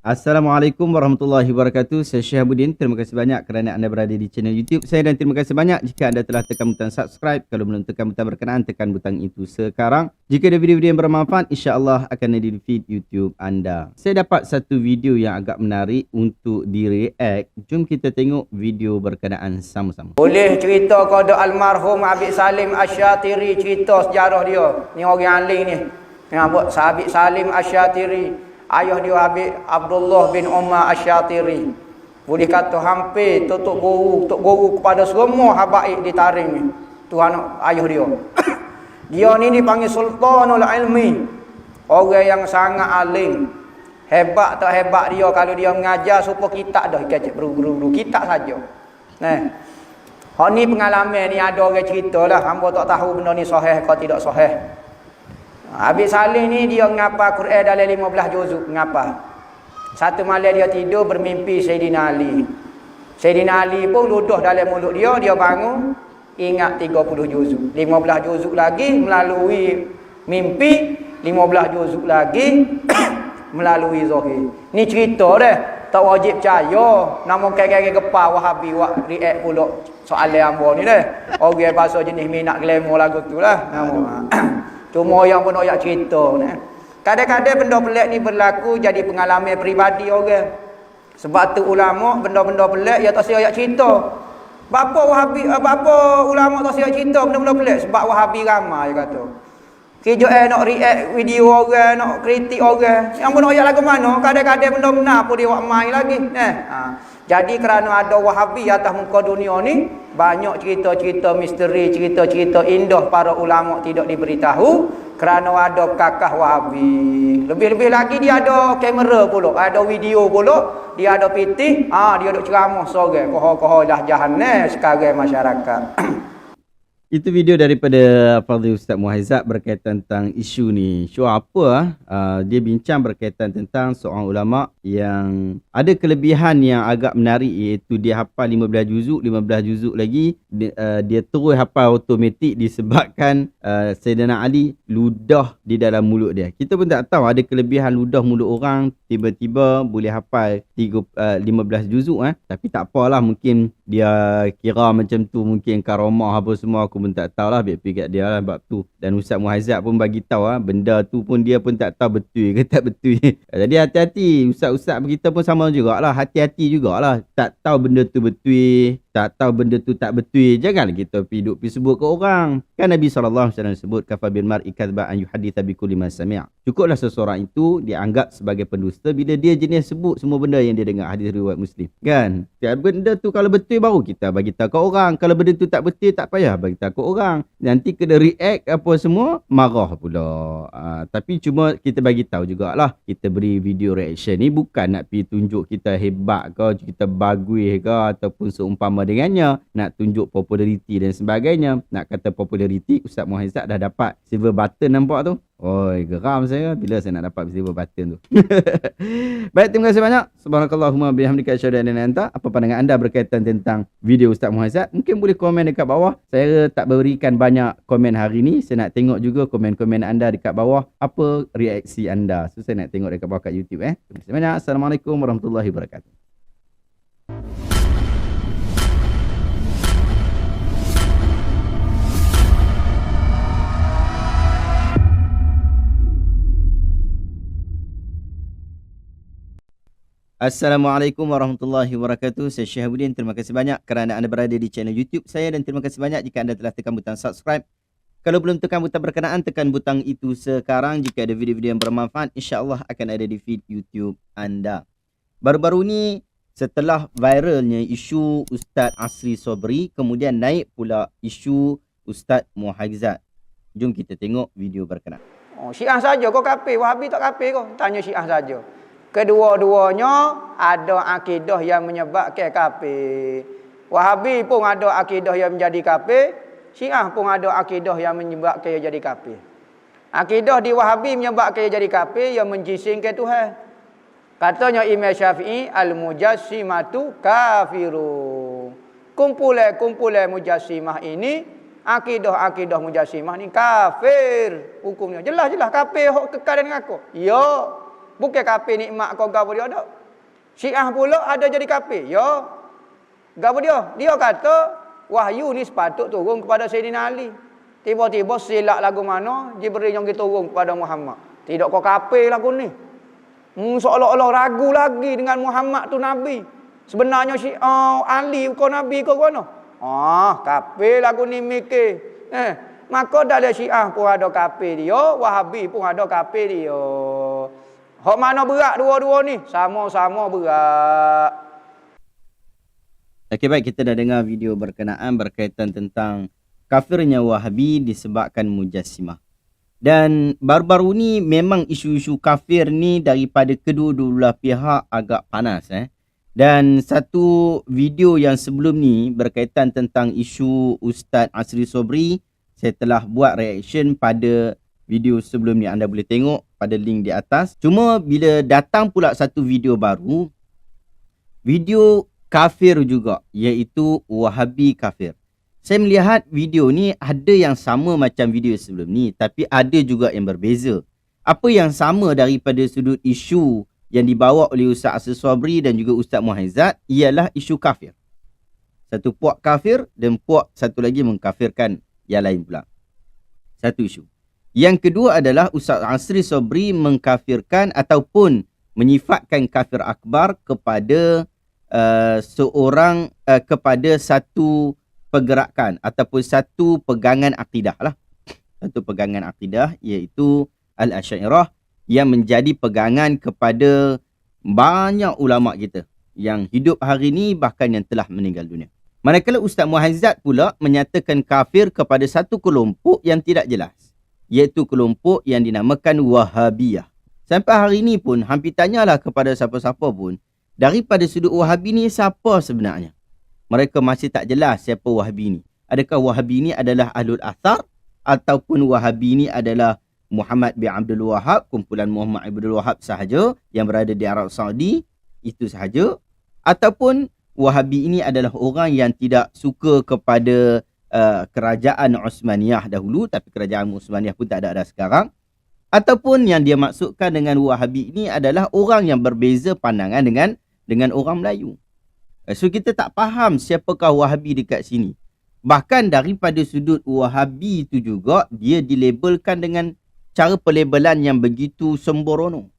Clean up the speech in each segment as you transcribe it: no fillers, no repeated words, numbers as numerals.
Assalamualaikum warahmatullahi wabarakatuh. Saya Syihabuddin. Terima kasih banyak kerana anda berada di channel YouTube saya dan terima kasih banyak jika anda telah tekan butang subscribe. Kalau belum tekan butang berkenaan, tekan butang itu sekarang. Jika ada video-video yang bermanfaat, insya-Allah akan ada di feed YouTube anda. Saya dapat satu video yang agak menarik untuk di-react. Jom kita tengok video berkenaan sama-sama. Boleh cerita kepada almarhum Habib Salim Asyatiri, cerita sejarah dia. Ni orang alim ni. Nampak Habib Salim Asyatiri. Ayah dia Habib Abdullah bin Umar Asyatiri. Boleh kata hampir tok guru kepada semua habaib di Tarim ni. Tuhan ayah dia. Dia ni dipanggil Sultanul Ilmi. Orang yang sangat alim. Hebat tak hebat dia kalau dia mengajar supaya kitab dah kecek beru-beru kitab saja. Nah. Hak ni pengalaman ni ada orang ceritalah, hamba tak tahu benda ni sahih atau tidak sahih. Habib Salim ni dia ngapa Quran dalam 15 juzuk ngapa. Satu malam dia tidur bermimpi Sayyidina Ali. Sayyidina Ali pun ludah dalam mulut dia, dia bangun ingat 30 juzuk. 15 juzuk lagi melalui mimpi, 15 juzuk lagi melalui zahir. Ni cerita dah, tak wajib percaya. Namun kaya-kaya gepa Wahabi wak react pula soalan hamba ni dah. Orang bahasa jenis minat glamour lagu tu lah. Cuma yang pun nak cerita ni. Kadang-kadang benda pelik ni berlaku jadi pengalaman peribadi orang. Sebab tu ulama benda-benda pelik ya tak siap cerita. Bapa Wahabi, bapa ulama tak siap cerita benda-benda pelik sebab Wahabi ramai dia kata. Kerja nak react video orang, nak kritik orang. Yang pun nak lagu mana? Kadang-kadang benda benar pun dia buat main lagi. Jadi kerana ada Wahabi atas muka dunia ni, banyak cerita-cerita misteri, cerita-cerita indah para ulama tidak diberitahu kerana ada kakak Wahabi. Lebih-lebih lagi dia ada kamera pula, ada video pula, dia ada pitih, dia ada ceramah seorang. Koho-koho dah jahanam sekarang masyarakat. Itu video daripada Fadhil Ustaz Muhaizat berkaitan tentang isu ni. Isu apa? Dia bincang berkaitan tentang seorang ulama yang ada kelebihan yang agak menarik, iaitu dia hafal 15 juzuk, 15 juzuk lagi dia terus hafal automatik disebabkan Sayyidina Ali ludah di dalam mulut dia. Kita pun tak tahu ada kelebihan ludah mulut orang tiba-tiba boleh hafal 15 juzuk tapi tak apalah, mungkin dia kira macam tu, mungkin karamah apa semua, aku pun tak tahulah, biar kat dia lah bab tu. Dan Ustaz Muhaizat pun bagi tahu benda tu pun dia pun tak tahu betul ke tak betul. Jadi hati-hati, ustaz-ustaz kita pun sama jugalah, hati-hati jugalah. Tak tahu benda tu betul, tak tahu benda tu tak betul, janganlah kita pergi sebut ke orang. Kan Nabi SAW sebut kafa bil mar'i kadhba an yuhadditha bi kulli ma sami'. Cukuplah seseorang itu dianggap sebagai pendusta bila dia jenis sebut semua benda yang dia dengar. Hadis riwayat Muslim. Kan? Benda tu kalau betul baru kita bagi tahu ke orang. Kalau benda tu tak betul tak payah bagi tahu ke orang. Nanti kena react apa semua, marah pula. Tapi cuma kita bagi tahu jugalah. Kita beri video reaction ni bukan nak pergi tunjuk kita hebat ke, kita bagus ke ataupun seumpama dengannya, nak tunjuk populariti dan sebagainya. Nak kata populariti, Ustaz Muhaizat dah dapat silver button, nampak tu? Oi, geram saya bila saya nak dapat silver button tu. Baik, terima kasih banyak. Subhanakallahumma bihamdika asyhadu an la ilaha illa anta. Apa pandangan anda berkaitan tentang video Ustaz Muhaizat? Mungkin boleh komen dekat bawah. Saya tak berikan banyak komen hari ni. Saya nak tengok juga komen-komen anda dekat bawah. Apa reaksi anda? So, saya nak tengok dekat bawah kat YouTube. Terima kasih banyak. Assalamualaikum warahmatullahi wabarakatuh. Assalamualaikum warahmatullahi wabarakatuh. Saya Syihabuddin. Terima kasih banyak kerana anda berada di channel YouTube saya dan terima kasih banyak jika anda telah tekan butang subscribe. Kalau belum tekan butang berkenaan, tekan butang itu sekarang. Jika ada video-video yang bermanfaat, insya-Allah akan ada di feed YouTube anda. Baru-baru ni setelah viralnya isu Ustaz Asri Sobri, kemudian naik pula isu Ustaz Muhaizat. Jom kita tengok video berkenaan. Syiah saja kau kafir, Wahabi tak kafir kau. Tanya Syiah saja. Kedua-duanya ada akidah yang menyebabkan kafir. Wahabi pun ada akidah yang menjadi kafir, Syiah pun ada akidah yang menyebabkan dia jadi kafir. Akidah di Wahabi menyebabkan dia jadi kafir yang menjisingkan Tuhan. Katanya Imam Syafi'i, al-mujassimatu kafiru. Kumpulan-kumpulan mujassimah ini, akidah-akidah mujassimah ni kafir hukumnya. Jelas-jelas kafir hok kekal dengan aku. Ya. Bukan kafir nikmat kau gapo dia dak. Syiah pula ada jadi kafir. Ya. Gapo dia? Dia kata wahyu ni sepatut turun kepada Sayyidina Ali. Tiba-tiba silap lagu mana Jibril yang turun kepada Muhammad. Tidak kau kafir lagu ni. Seolah-olah ragu lagi dengan Muhammad tu nabi. Sebenarnya Syiah Ali kau nabi kau mana? Kafir lagu ni mikir. Maka dalam Syiah pun ada kafir dia, Wahabi pun ada kafir dia. Hak mana berat dua-dua ni? Sama-sama berat. Okey, baik, kita dah dengar video berkenaan berkaitan tentang kafirnya Wahabi disebabkan Mujassimah. Dan baru-baru ni memang isu-isu kafir ni daripada kedua-dua pihak agak panas. Dan satu video yang sebelum ni berkaitan tentang isu Ustaz Asri Sobri, saya telah buat reaction pada video sebelum ni. Anda boleh tengok pada link di atas. Cuma bila datang pula satu video baru, video kafir juga, iaitu Wahabi kafir. Saya melihat video ni ada yang sama macam video sebelum ni, tapi ada juga yang berbeza. Apa yang sama daripada sudut isu yang dibawa oleh Ustaz Asri Sobri dan juga Ustaz Muhaizat ialah isu kafir. Satu puak kafir dan puak satu lagi mengkafirkan yang lain pula. Satu isu. Yang kedua adalah Ustaz Asri Sobri mengkafirkan ataupun menyifatkan kafir akbar kepada kepada satu pergerakan ataupun satu pegangan akidah lah. Satu pegangan akidah iaitu Al-Asy'ariyah yang menjadi pegangan kepada banyak ulama kita yang hidup hari ni bahkan yang telah meninggal dunia. Manakala Ustaz Muhaizat pula menyatakan kafir kepada satu kelompok yang tidak jelas, iaitu kelompok yang dinamakan Wahabiyah. Sampai hari ni pun hampir tanyalah kepada siapa-siapa pun, daripada sudut Wahabi ni siapa sebenarnya? Mereka masih tak jelas siapa Wahabi ni. Adakah Wahabi ni adalah Ahlul Athar ataupun Wahabi ni adalah Muhammad bin Abdul Wahab, kumpulan Muhammad bin Abdul Wahab sahaja yang berada di Arab Saudi, itu sahaja, ataupun Wahabi ini adalah orang yang tidak suka kepada kerajaan Uthmaniyah dahulu, tapi kerajaan Uthmaniyah pun tak ada sekarang, ataupun yang dia maksudkan dengan Wahabi ini adalah orang yang berbeza pandangan dengan orang Melayu. So kita tak faham siapakah Wahabi dekat sini. Bahkan daripada sudut Wahabi itu juga dia dilabelkan dengan cara pelabelan yang begitu sembrono.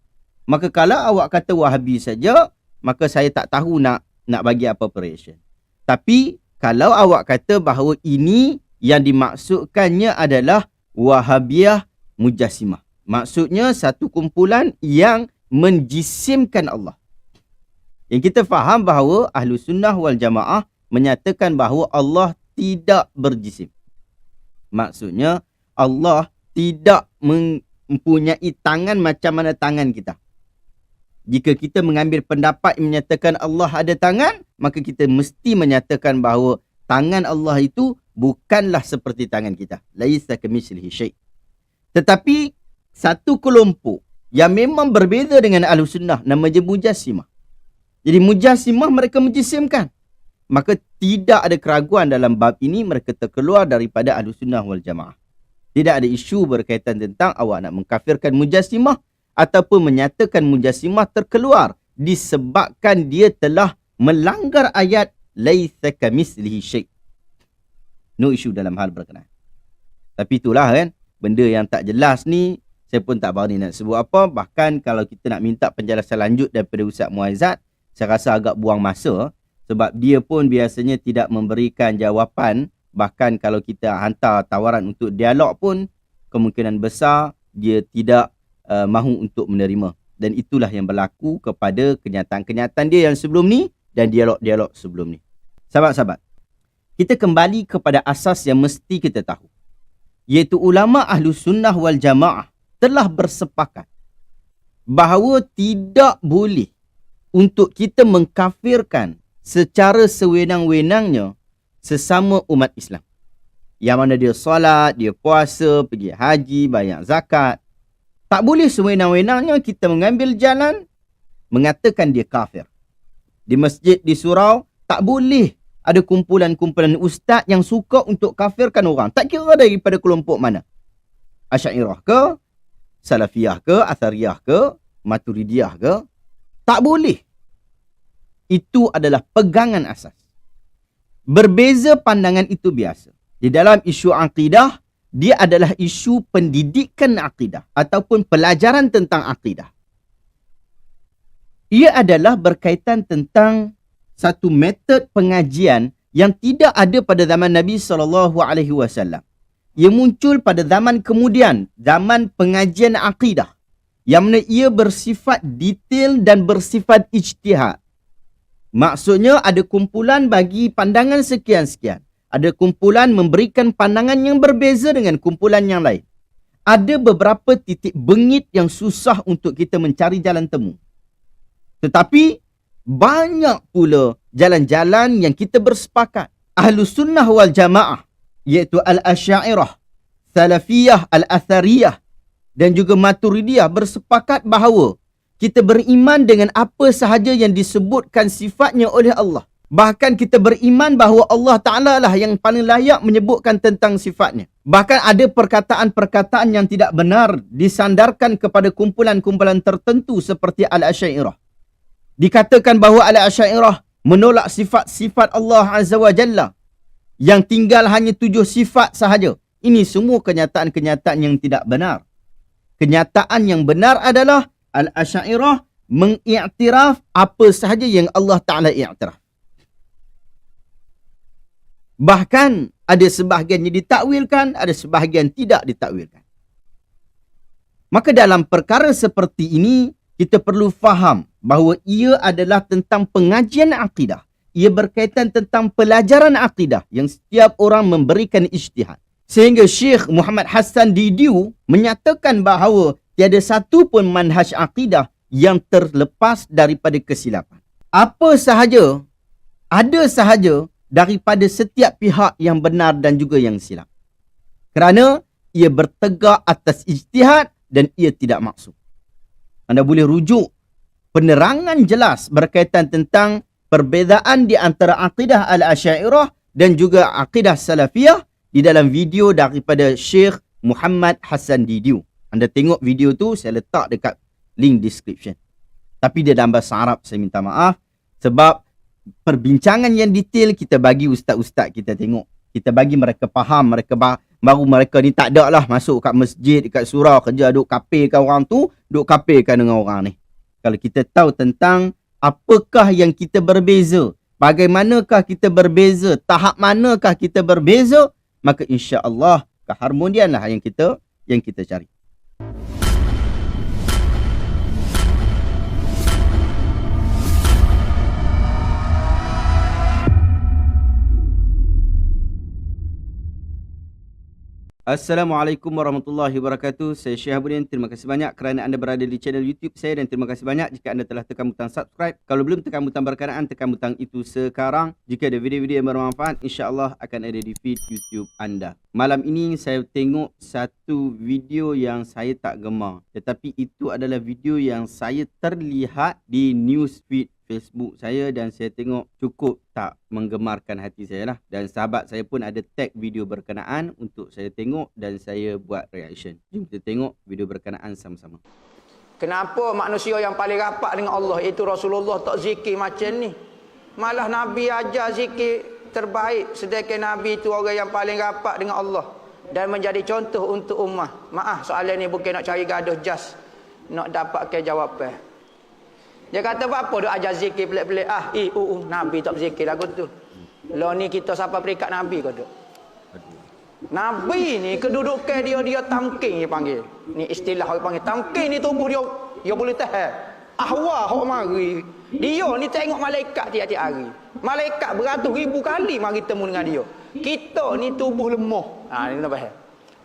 Maka kalau awak kata Wahabi saja, maka saya tak tahu nak bagi apa reaction. Tapi kalau awak kata bahawa ini yang dimaksudkannya adalah Wahabiyah Mujassimah, maksudnya satu kumpulan yang menjisimkan Allah. Yang kita faham bahawa Ahlus Sunnah wal Jamaah menyatakan bahawa Allah tidak berjisim. Maksudnya Allah tidak mempunyai tangan macam mana tangan kita. Jika kita mengambil pendapat yang menyatakan Allah ada tangan, maka kita mesti menyatakan bahawa tangan Allah itu bukanlah seperti tangan kita. Laisa kamitslihi syai'. Tetapi satu kelompok yang memang berbeza dengan Ahlus Sunnah namanya Mujassimah. Jadi Mujassimah mereka menjisimkan. Maka tidak ada keraguan dalam bab ini, mereka terkeluar daripada Ahlus Sunnah wal Jamaah. Tidak ada isu berkaitan tentang awak nak mengkafirkan Mujassimah ataupun menyatakan Mujassimah terkeluar disebabkan dia telah melanggar ayat laisa kamitslihi syai'. No isu dalam hal berkenaan. Tapi itulah kan, benda yang tak jelas ni saya pun tak berani nak sebut apa. Bahkan kalau kita nak minta penjelasan lanjut daripada Ustaz Muhaizat, saya rasa agak buang masa, sebab dia pun biasanya tidak memberikan jawapan. Bahkan kalau kita hantar tawaran untuk dialog pun kemungkinan besar dia tidak mahu untuk menerima. Dan itulah yang berlaku kepada kenyataan-kenyataan dia yang sebelum ni dan dialog-dialog sebelum ni. Sahabat-sahabat, kita kembali kepada asas yang mesti kita tahu, iaitu ulama Ahlus Sunnah wal Jamaah telah bersepakat bahawa tidak boleh untuk kita mengkafirkan secara sewenang-wenangnya sesama umat Islam. Yang mana dia solat, dia puasa, pergi haji, bayar zakat. Tak boleh sewenang-wenangnya kita mengambil jalan mengatakan dia kafir. Di masjid, di surau, tak boleh ada kumpulan-kumpulan ustaz yang suka untuk kafirkan orang. Tak kira daripada kelompok mana. Asy'ariyah ke, Salafiyah ke, Athariyah ke, Maturidiyah ke, tak boleh. Itu adalah pegangan asas. Berbeza pandangan itu biasa. Di dalam isu akidah, dia adalah isu pendidikan akidah ataupun pelajaran tentang akidah. Ia adalah berkaitan tentang satu metod pengajian yang tidak ada pada zaman Nabi SAW. Ia muncul pada zaman kemudian, zaman pengajian akidah, yang mana ia bersifat detail dan bersifat ijtihad. Maksudnya ada kumpulan bagi pandangan sekian-sekian. Ada kumpulan memberikan pandangan yang berbeza dengan kumpulan yang lain. Ada beberapa titik bengit yang susah untuk kita mencari jalan temu. Tetapi banyak pula jalan-jalan yang kita bersepakat. Ahlus Sunnah wal Jamaah, iaitu Al-Asy'ariyah, Salafiyah, Al-Athariyah dan juga Maturidiyah bersepakat bahawa kita beriman dengan apa sahaja yang disebutkan sifatnya oleh Allah. Bahkan kita beriman bahawa Allah Ta'ala lah yang paling layak menyebutkan tentang sifatnya. Bahkan ada perkataan-perkataan yang tidak benar disandarkan kepada kumpulan-kumpulan tertentu seperti Al-Asy'ariyah. Dikatakan bahawa Al-Asy'ariyah menolak sifat-sifat Allah Azza wa Jalla yang tinggal hanya 7 sifat sahaja. Ini semua kenyataan-kenyataan yang tidak benar. Kenyataan yang benar adalah Al-Asy'ariyah mengiktiraf apa sahaja yang Allah Ta'ala iktiraf. Bahkan ada sebahagian yang ditakwilkan, ada sebahagian tidak ditakwilkan. Maka dalam perkara seperti ini, kita perlu faham bahawa ia adalah tentang pengajian akidah. Ia berkaitan tentang pelajaran akidah yang setiap orang memberikan ijtihad. Sehingga Syekh Muhammad Hassan Didiu menyatakan bahawa tiada satu pun manhaj akidah yang terlepas daripada kesilapan. Apa sahaja, ada sahaja daripada setiap pihak yang benar dan juga yang silap. Kerana ia bertegak atas ijtihad dan ia tidak maksud. Anda boleh rujuk penerangan jelas berkaitan tentang perbezaan di antara akidah Al-Asy'ariyah dan juga akidah Salafiyah di dalam video daripada Syekh Muhammad Hassan Didiu. Anda tengok video tu, saya letak dekat link description. Tapi dia dalam bahasa Arab, saya minta maaf. Sebab perbincangan yang detail kita bagi ustaz-ustaz kita tengok. Kita bagi mereka faham, baru mereka ni tak ada lah masuk kat masjid, kat surau, kerja duk kapirkan orang tu, duk kapirkan dengan orang ni. Kalau kita tahu tentang apakah yang kita berbeza, bagaimanakah kita berbeza, tahap manakah kita berbeza, maka insya-Allah keharmonian lah yang kita cari. Assalamualaikum warahmatullahi wabarakatuh. Saya Syekh Habuddin. Terima kasih banyak kerana anda berada di channel YouTube saya dan terima kasih banyak jika anda telah tekan butang subscribe. Kalau belum tekan butang berkenaan, tekan butang itu sekarang. Jika ada video-video yang bermanfaat, insya-Allah akan ada di feed YouTube anda. Malam ini saya tengok satu video yang saya tak gemar, tetapi itu adalah video yang saya terlihat di news feed Facebook saya dan saya tengok cukup tak menggemarkan hati saya lah. Dan sahabat saya pun ada tag video berkenaan untuk saya tengok dan saya buat reaction. Jom kita tengok video berkenaan sama-sama. Kenapa manusia yang paling rapat dengan Allah itu Rasulullah tak zikir macam ni? Malah Nabi ajar zikir terbaik, sedangkan Nabi itu orang yang paling rapat dengan Allah dan menjadi contoh untuk ummah. Maaf, soalan ni bukan nak cari gaduh, just nak dapatkan jawapan. Dia kata apa dia ajar zikir pelik-pelik. Nabi tak berzikir lagu tu. Lo ni kita siapa peringkat Nabi kau tu. Nabi ni kedudukan dia tamkin dia panggil. Ni istilah orang panggil tamkin ni tubuh dia boleh tahan. Ahwa hok mari. Dia ni tengok malaikat tiap-tiap hari. Malaikat beratus ribu kali mari temu dengan dia. Kita ni tubuh lemah. Ni kena faham.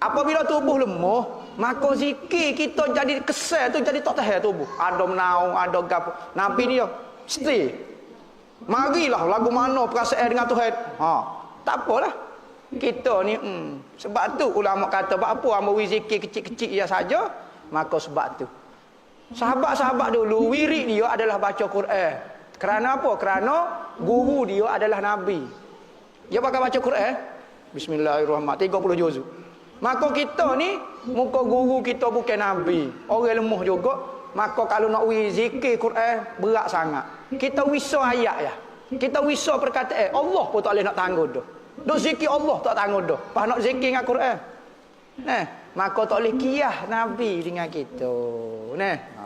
Apabila tubuh lemah, maka zikir kita jadi kesal tu jadi tak tahan tubuh. Ada menaung, ada gapo. Nabi ni stay. Marilah lagu mana perasaan dengan Tuhan. Tak apalah. Kita ni sebab tu ulama kata apa ambil zikir kecil-kecil ya saja, maka sebab tu. Sahabat-sahabat dulu wirid dia adalah baca Quran. Kerana apa? Kerana guru dia adalah Nabi. Dia pakai baca Quran. Bismillahirrahmanirrahim 30 juzuk. Maka kita ni muka guru kita bukan Nabi. Orang lemah juga. Maka kalau nak zikir Quran berat sangat. Kita wisah ayat ya. Kita wisah perkataan Allah pun tak boleh nak tangguh dah. Duk zikir Allah tak tangguh dah. Pas nak zikir dengan Quran. Maka tak boleh kiyah Nabi dengan kita.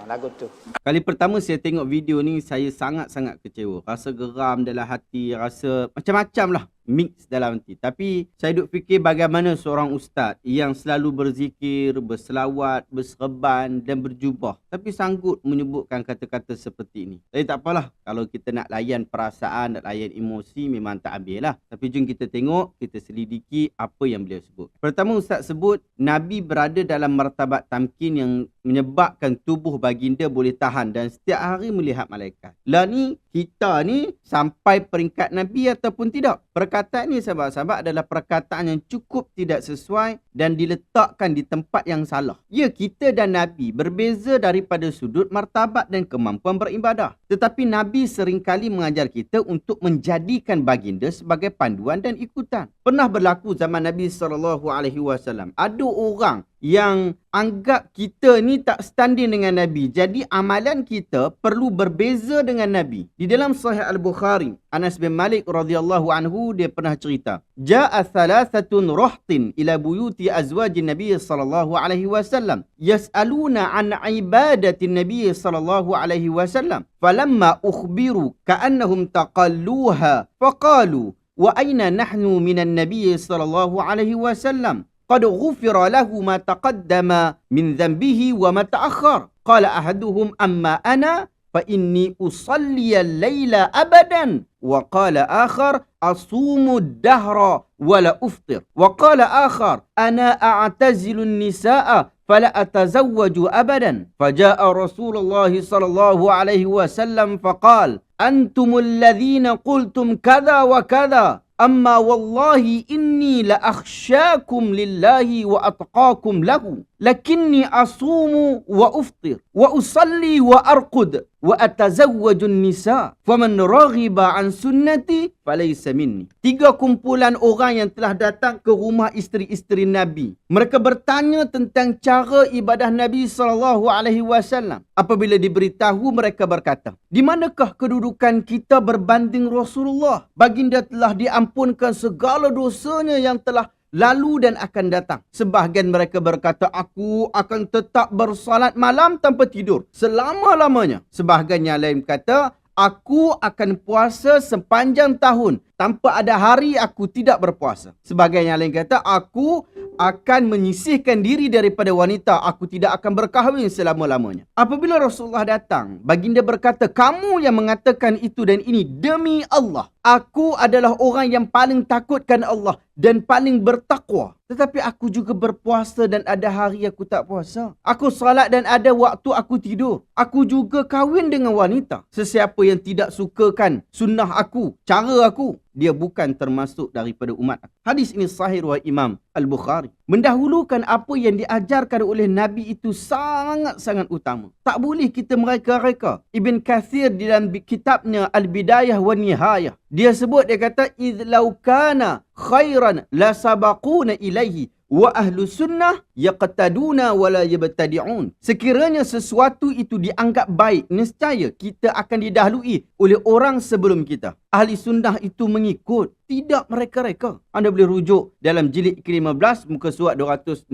Lagu tu. Kali pertama saya tengok video ni, saya sangat-sangat kecewa. Rasa geram dalam hati, rasa macam-macam lah. Mix dalam hati. Tapi saya duk fikir bagaimana seorang ustaz yang selalu berzikir, berselawat, berserban dan berjubah, tapi sanggup menyebutkan kata-kata seperti ini. Tapi tak apalah. Kalau kita nak layan perasaan, nak layan emosi, memang tak ambil lah. Tapi jom kita tengok, kita selidiki apa yang beliau sebut. Pertama, ustaz sebut Nabi berada dalam martabat tamkin yang menyebabkan tubuh baginda boleh tahan dan setiap hari melihat malaikat. Lah ni, kita ni sampai peringkat Nabi ataupun tidak? Perkataan ni sahabat-sahabat adalah perkataan yang cukup tidak sesuai dan diletakkan di tempat yang salah. Ya, kita dan Nabi berbeza daripada sudut martabat dan kemampuan beribadah. Tetapi Nabi seringkali mengajar kita untuk menjadikan baginda sebagai panduan dan ikutan. Pernah berlaku zaman Nabi SAW. Ada orang yang anggap kita ni tak standing dengan Nabi. Jadi amalan kita perlu berbeza dengan Nabi. Di dalam Sahih Al-Bukhari, Anas bin Malik radhiyallahu anhu dia pernah cerita, Ja'a thalathatun rahtin ila buyuti azwajin Nabi sallallahu alaihi wasallam yas'aluna an ibadati Nabi sallallahu alaihi wasallam falamma ukhbiru ka'annahum taqalluha faqalu wa aina nahnu minan Nabi sallallahu alaihi wasallam قد غفر له ما تقدم من ذنبه وما تأخر قال أحدهم أما أنا فإني أصلي الليل أبدا وقال آخر أصوم الدهر ولا أفطر وقال آخر أنا أعتزل النساء فلا أتزوج أبدا فجاء رسول الله صلى الله عليه وسلم فقال أنتم الذين قلتم كذا وكذا أما والله إني لأخشاكم لله وأتقاكم له لكني أصوم وأفطر وأصلي وأرقد وأتزوج النساء فمن رغب عن سنتي فليس مني. 3 kumpulan orang yang telah datang ke rumah isteri-isteri Nabi. Mereka bertanya tentang cara ibadah Nabi SAW. Apabila diberitahu, mereka berkata, di manakah kedudukan kita berbanding Rasulullah? Baginda telah diampunkan segala dosanya yang telah lalu dan akan datang. Sebahagian mereka berkata, aku akan tetap bersalat malam tanpa tidur selama-lamanya. Sebahagian yang lain kata, aku akan puasa sepanjang tahun tanpa ada hari aku tidak berpuasa. Sebahagian yang lain kata, aku akan menyisihkan diri daripada wanita. Aku tidak akan berkahwin selama-lamanya. Apabila Rasulullah datang, baginda berkata, kamu yang mengatakan itu dan ini, demi Allah, aku adalah orang yang paling takutkan Allah dan paling bertakwa. Tetapi aku juga berpuasa dan ada hari aku tak puasa. Aku salat dan ada waktu aku tidur. Aku juga kahwin dengan wanita. Sesiapa yang tidak sukakan sunnah aku, cara aku, dia bukan termasuk daripada umat. Hadis ini sahih riwayat Imam Al-Bukhari. Mendahulukan apa yang diajarkan oleh Nabi itu sangat-sangat utama. Tak boleh kita mereka-reka. Ibn Kathir di dalam kitabnya Al-Bidayah wa Nihayah, dia sebut, dia kata, idh law kana khairan la sabaquna ilaihi wa ahlu sunnah yaqtaduna wa la yabtadi'un. Sekiranya sesuatu itu dianggap baik, nescaya kita akan didahului oleh orang sebelum kita. Ahli sunnah itu mengikut, tidak mereka-reka. Anda boleh rujuk dalam jilid ke-15 muka surat 269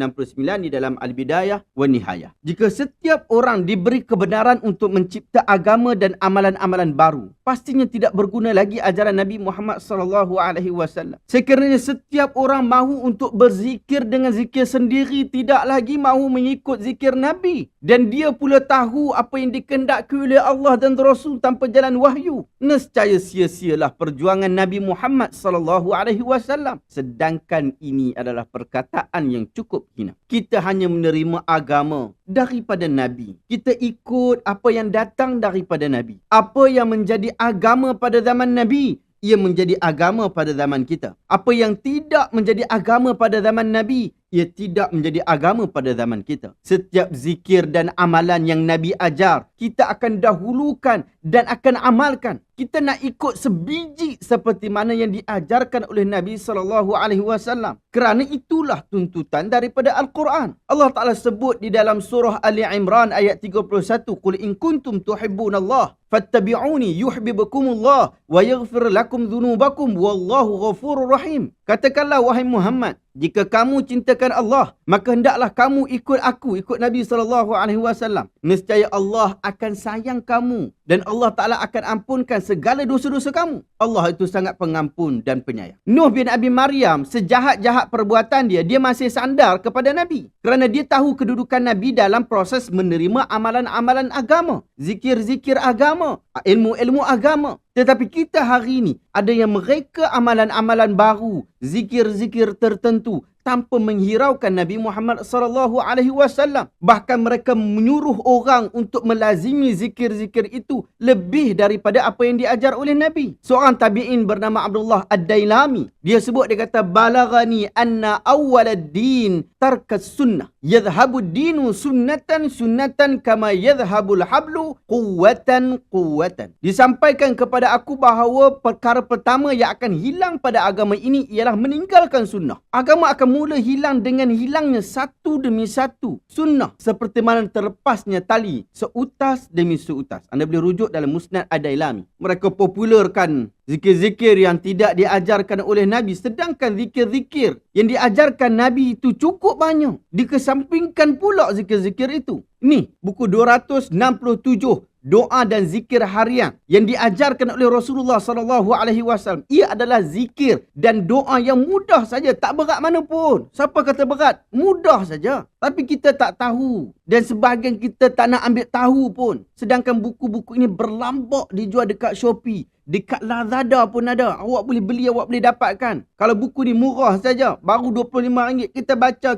di dalam Al-Bidayah wa Nihayah. Jika setiap orang diberi kebenaran untuk mencipta agama dan amalan-amalan baru, pastinya tidak berguna lagi ajaran Nabi Muhammad SAW. Sekiranya setiap orang mahu untuk berzikir dengan zikir sendiri, tidak lagi mahu mengikut zikir Nabi, dan dia pula tahu apa yang dikehendaki oleh Allah dan Rasul tanpa jalan wahyu, nescaya sia-sialah perjuangan Nabi Muhammad SAW. Sedangkan ini adalah perkataan yang cukup hina. Kita hanya menerima agama daripada Nabi. Kita ikut apa yang datang daripada Nabi. Apa yang menjadi agama pada zaman Nabi, ia menjadi agama pada zaman kita. Apa yang tidak menjadi agama pada zaman Nabi, ia tidak menjadi agama pada zaman kita. Setiap zikir dan amalan yang Nabi ajar, kita akan dahulukan dan akan amalkan. Kita nak ikut sebiji seperti mana yang diajarkan oleh Nabi SAW. Kerana itulah tuntutan daripada Al-Quran. Allah Ta'ala sebut di dalam surah Ali Imran ayat 31. Qul in kuntum tuhibbunallah fattabi'uni yuhibbukumullah wa yaghfir lakum dhunubakum wallahu ghafurur rahim. Katakanlah wahai Muhammad, jika kamu cintakan Allah, maka hendaklah kamu ikut aku, ikut Nabi SAW. Nescaya Allah akan sayang kamu dan Allah Ta'ala akan ampunkan segala dosa-dosa kamu. Allah itu sangat pengampun dan penyayang. Nuh bin Abi Maryam, sejahat-jahat perbuatan dia masih sandar kepada Nabi. Kerana dia tahu kedudukan Nabi dalam proses menerima amalan-amalan agama, zikir-zikir agama, ilmu-ilmu agama. Tetapi kita hari ini ada yang mereka amalan-amalan baru, zikir-zikir tertentu tanpa menghiraukan Nabi Muhammad SAW. Bahkan mereka menyuruh orang untuk melazimi zikir-zikir itu lebih daripada apa yang diajar oleh Nabi. Seorang tabi'in bernama Abdullah Ad-Dailami, dia sebut, dia kata, balagani anna awwalad din tarkas sunnah. Yadhhabu dinu sunnatan kama yadhhabul hablu quwwatan. Disampaikan kepada aku bahawa perkara pertama yang akan hilang pada agama ini ialah meninggalkan sunnah. Agama akan mula hilang dengan hilangnya satu demi satu sunnah, seperti mana terlepasnya tali seutas demi seutas. Anda boleh rujuk dalam Musnad Ad-Dailami. Mereka popularkan zikir-zikir yang tidak diajarkan oleh Nabi, sedangkan zikir-zikir yang diajarkan Nabi itu cukup banyak. Dikesampingkan pula zikir-zikir itu. Ni buku 267 doa dan zikir harian yang diajarkan oleh Rasulullah SAW. Ia adalah zikir dan doa yang mudah saja, tak berat mana pun. Siapa kata berat? Mudah saja. Tapi kita tak tahu dan sebahagian kita tak nak ambil tahu pun. Sedangkan buku-buku ini berlambak dijual dekat Shopee, dekat Lazada pun ada. Awak boleh beli, awak boleh dapatkan. Kalau buku ni murah saja, baru RM25, kita baca,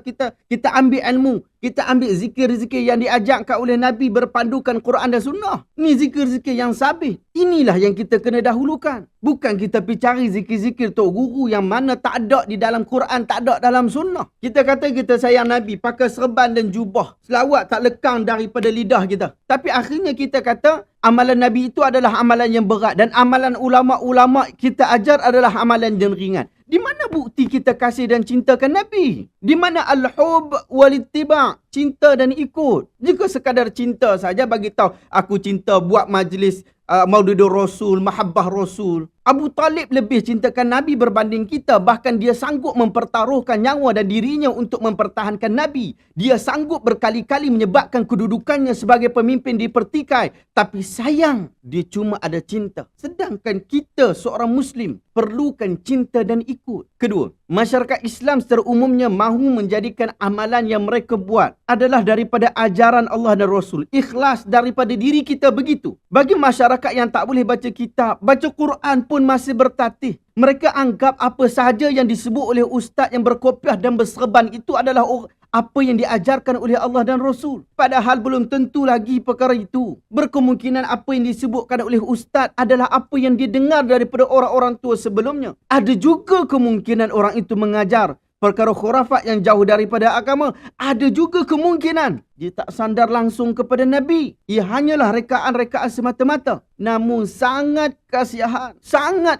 kita ambil ilmu, kita ambil zikir-zikir yang diajarkan oleh Nabi berpandukan Quran dan Sunnah. Ni zikir-zikir yang sabit. Inilah yang kita kena dahulukan. Bukan kita pergi cari zikir-zikir tok guru yang mana tak ada di dalam Quran, tak ada dalam Sunnah. Kita kata kita sayang Nabi, pakai serban dan jubah, selawat tak lekang daripada lidah kita. Tapi akhirnya kita kata amalan Nabi itu adalah amalan yang berat dan amalan ulama-ulama kita ajar adalah amalan yang ringan. Di mana bukti kita kasih dan cintakan Nabi? Di mana al-hub wal-ittiba', cinta dan ikut? Jika sekadar cinta saja bagi tahu aku cinta buat majlis Maulidur Rasul, mahabbah Rasul. Abu Talib lebih cintakan Nabi berbanding kita. Bahkan dia sanggup mempertaruhkan nyawa dan dirinya untuk mempertahankan Nabi. Dia sanggup berkali-kali menyebabkan kedudukannya sebagai pemimpin dipertikai. Tapi sayang, dia cuma ada cinta. Sedangkan kita seorang Muslim perlukan cinta dan ikut. Kedua, masyarakat Islam secara umumnya mahu menjadikan amalan yang mereka buat adalah daripada ajaran Allah dan Rasul. Ikhlas daripada diri kita begitu. Bagi masyarakat yang tak boleh baca kitab, baca Quran pun masih bertatih. Mereka anggap apa sahaja yang disebut oleh ustaz yang berkopiah dan berserban itu adalah apa yang diajarkan oleh Allah dan Rasul. Padahal belum tentu lagi perkara itu. Berkemungkinan apa yang disebutkan oleh ustaz adalah apa yang dia dengar daripada orang-orang tua sebelumnya. Ada juga kemungkinan orang itu mengajar perkara khurafat yang jauh daripada agama. Ada juga kemungkinan dia tak sandar langsung kepada Nabi. Ia hanyalah rekaan-rekaan semata-mata. Namun sangat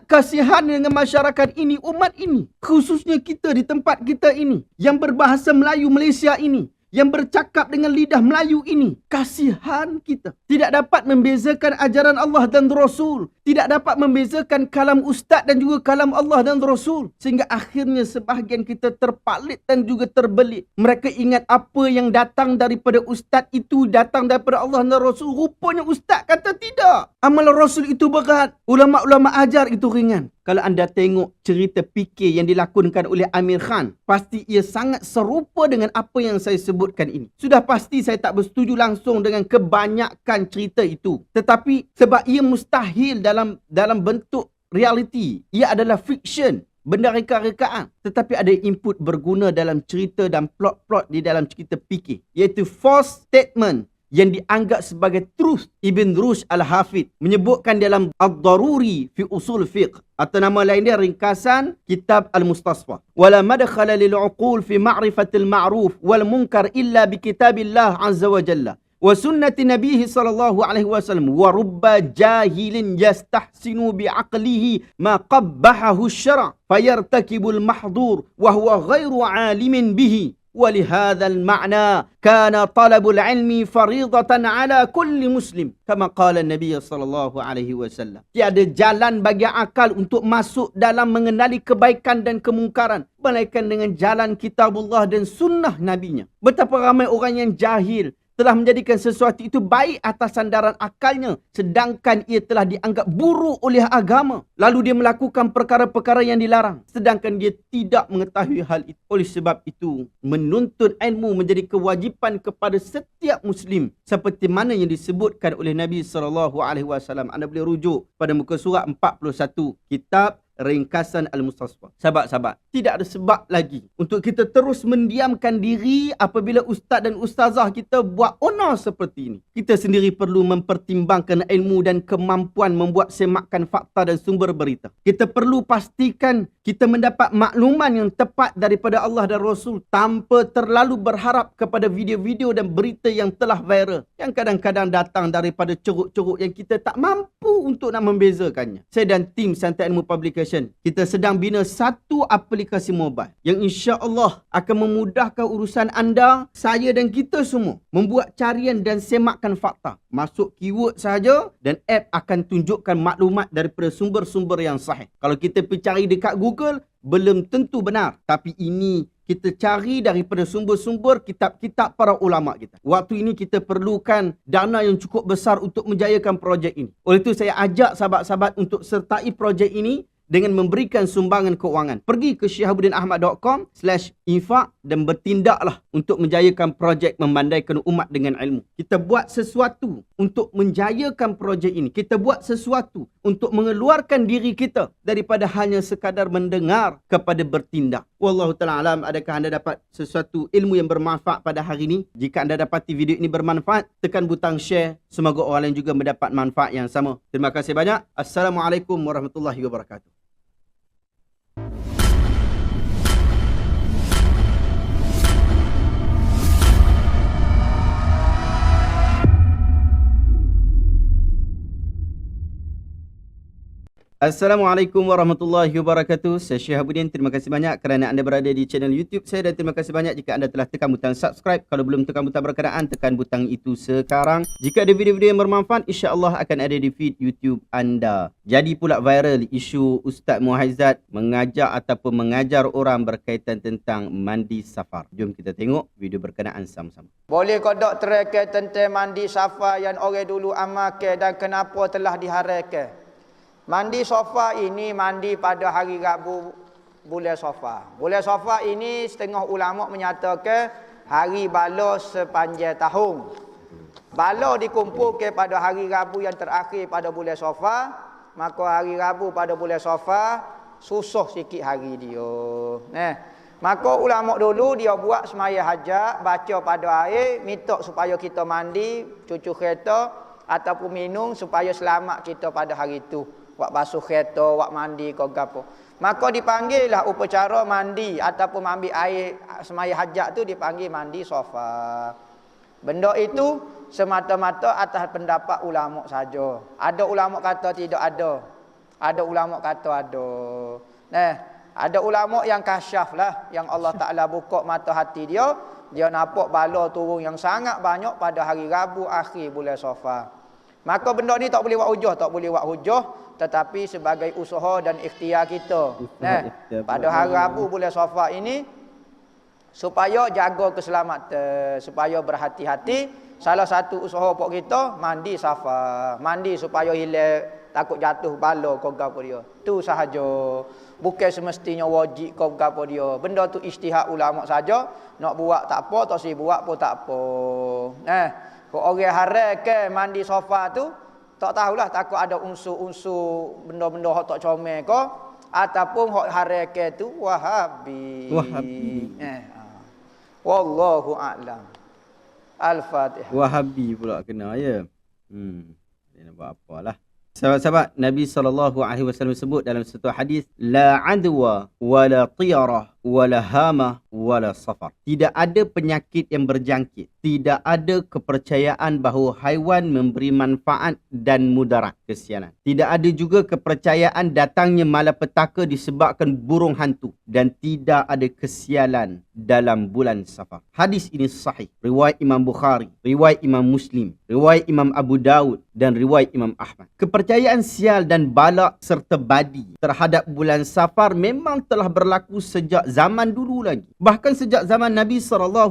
kasihan dengan masyarakat ini, umat ini. Khususnya kita di tempat kita ini, yang berbahasa Melayu Malaysia ini, yang bercakap dengan lidah Melayu ini. Kasihan kita. Tidak dapat membezakan ajaran Allah dan Rasul. Tidak dapat membezakan kalam ustaz dan juga kalam Allah dan Rasul. Sehingga akhirnya sebahagian kita terpalit dan juga terbelit. Mereka ingat apa yang datang daripada ustaz itu datang daripada Allah dan Rasul. Rupanya ustaz kata tidak. Amalan Rasul itu berat. Ulama-ulama ajar itu ringan. Kalau anda tengok cerita fikir yang dilakonkan oleh Amir Khan, pasti ia sangat serupa dengan apa yang saya sebutkan ini. Sudah pasti saya tak bersetuju langsung dengan kebanyakan cerita itu. Tetapi sebab ia mustahil dalam bentuk realiti. Ia adalah fiction, benda reka-rekaan. Tetapi ada input berguna dalam cerita dan plot-plot di dalam cerita fikir. Iaitu false statement yang dianggap sebagai truth. Ibn Rushd Al-Hafidh menyebutkan dalam Ad-Daruri fi Usul Fiqh, atau nama lain dia ringkasan kitab Al-Mustasfa. Wala madkhala lil uqul fi ma'rifatil ma'ruf wal munkar illa bi kitabillah azza wa jalla wa sunnati nabihi sallallahu alaihi wasallam wa rubba jahilin yastahsinu bi'aqlihi ma qabbahahu syara' fayartakibul mahdhur wa huwa ghairu alimin bihi. ولهذا المعنى كان طلب العلم فريضة على كل مسلم كما قال النبي صلى الله عليه وسلم. Tiada jalan bagi akal untuk masuk dalam mengenali kebaikan dan kemungkaran melainkan dengan jalan kitabullah dan sunnah nabinya. Betapa ramai orang yang jahil telah menjadikan sesuatu itu baik atas sandaran akalnya, sedangkan ia telah dianggap buruk oleh agama. Lalu dia melakukan perkara-perkara yang dilarang, sedangkan dia tidak mengetahui hal itu. Oleh sebab itu, menuntut ilmu menjadi kewajipan kepada setiap Muslim, seperti mana yang disebutkan oleh Nabi SAW. Anda boleh rujuk pada muka surat 41, kitab Ringkasan Al-Mustasfa. Sahabat-sahabat, tidak ada sebab lagi untuk kita terus mendiamkan diri apabila ustaz dan ustazah kita buat onar seperti ini. Kita sendiri perlu mempertimbangkan ilmu dan kemampuan membuat semakan fakta dan sumber berita. Kita perlu pastikan kita mendapat makluman yang tepat daripada Allah dan Rasul tanpa terlalu berharap kepada video-video dan berita yang telah viral, yang kadang-kadang datang daripada ceruk-ceruk yang kita tak mampu untuk nak membezakannya. Saya dan tim Santai Ilmu Publication, kita sedang bina satu aplikasi mobile yang insya-Allah akan memudahkan urusan anda, saya dan kita semua membuat carian dan semakkan fakta. Masuk keyword sahaja dan app akan tunjukkan maklumat daripada sumber-sumber yang sahih. Kalau kita pergi cari dekat Google, belum tentu benar. Tapi ini kita cari daripada sumber-sumber kitab-kitab para ulama kita. Waktu ini kita perlukan dana yang cukup besar untuk menjayakan projek ini. Oleh itu saya ajak sahabat-sahabat untuk sertai projek ini dengan memberikan sumbangan keuangan. Pergi ke syihabuddinahmad.com/infak dan bertindaklah untuk menjayakan projek memandaikan umat dengan ilmu. Kita buat sesuatu untuk menjayakan projek ini. Kita buat sesuatu untuk mengeluarkan diri kita daripada hanya sekadar mendengar kepada bertindak. Wallahu ta'ala alam. Adakah anda dapat sesuatu ilmu yang bermanfaat pada hari ini? Jika anda dapati video ini bermanfaat, tekan butang share. Semoga orang lain juga mendapat manfaat yang sama. Terima kasih banyak. Assalamualaikum warahmatullahi wabarakatuh. Assalamualaikum warahmatullahi wabarakatuh. Saya Syihabuddin. Terima kasih banyak kerana anda berada di channel YouTube saya, dan terima kasih banyak jika anda telah tekan butang subscribe. Kalau belum tekan butang berkenaan, tekan butang itu sekarang. Jika ada video-video yang bermanfaat, insya-Allah akan ada di feed YouTube anda. Jadi pula viral isu Ustaz Muhaizat mengajak ataupun mengajar orang berkaitan tentang mandi safar. Jom kita tengok video berkenaan sama-sama. Boleh kodok terangkan tentang mandi safar yang orang dulu amalkan dan kenapa telah diharapkan? Mandi Safar ini mandi pada hari Rabu bulan Safar. Bulan Safar ini setengah ulama menyatakan hari bala sepanjang tahun. Bala dikumpulkan pada hari Rabu yang terakhir pada bulan Safar, maka hari Rabu pada bulan Safar susah sikit hari dia. Maka ulama dulu dia buat semaya hajat, baca pada air, minta supaya kita mandi, cucu kereta ataupun minum supaya selamat kita pada hari itu. Wak basuh kereta, wak mandi kau gapo. Maka dipanggillah upacara mandi ataupun ambil air semaya hajat tu dipanggil mandi Safar. Benda itu semata-mata atas pendapat ulama saja. Ada ulama kata tidak ada. Ada ulama kata ada. Ada ulama yang kasyaf lah, yang Allah Ta'ala buka mata hati dia, dia nampak bala turun yang sangat banyak pada hari Rabu akhir bulan Safar. Maka benda ni tak boleh buat hujah, tetapi sebagai usaha dan ikhtiar kita. Pada hari Rabu bulan Safar ini supaya jaga keselamatan, supaya berhati-hati, salah satu usaha pok kita mandi Safar. Mandi supaya hilang takut jatuh bala kau gapo dia. Tu sahaja. Bukan semestinya wajib kau gapo dia. Benda tu ijtihad ulama saja. Nak buat tak apa, tak si buat pun tak apa. Kau orang haram ke mandi Safar tu, tak tahulah, takut ada unsur-unsur benda-benda hak tak comel ke ataupun hak haram ke tu Wahabi. Wallahu a'lam. Al-Fatihah. Wahabi pula kena ya. Dia nak buat apalah. Sahabat-sahabat, Nabi SAW sebut dalam satu hadis, la adwa wala tiyarah wala hama wala safar. Tidak ada penyakit yang berjangkit. Tidak ada kepercayaan bahawa haiwan memberi manfaat dan mudarat, kesianan. Tidak ada juga kepercayaan datangnya malapetaka disebabkan burung hantu. Dan tidak ada kesialan dalam bulan Safar. Hadis ini sahih. Riwayat Imam Bukhari, riwayat Imam Muslim, riwayat Imam Abu Daud dan riwayat Imam Ahmad. Kepercayaan sial dan balak serta badi terhadap bulan Safar memang telah berlaku sejak zaman dulu lagi. Bahkan sejak zaman Nabi SAW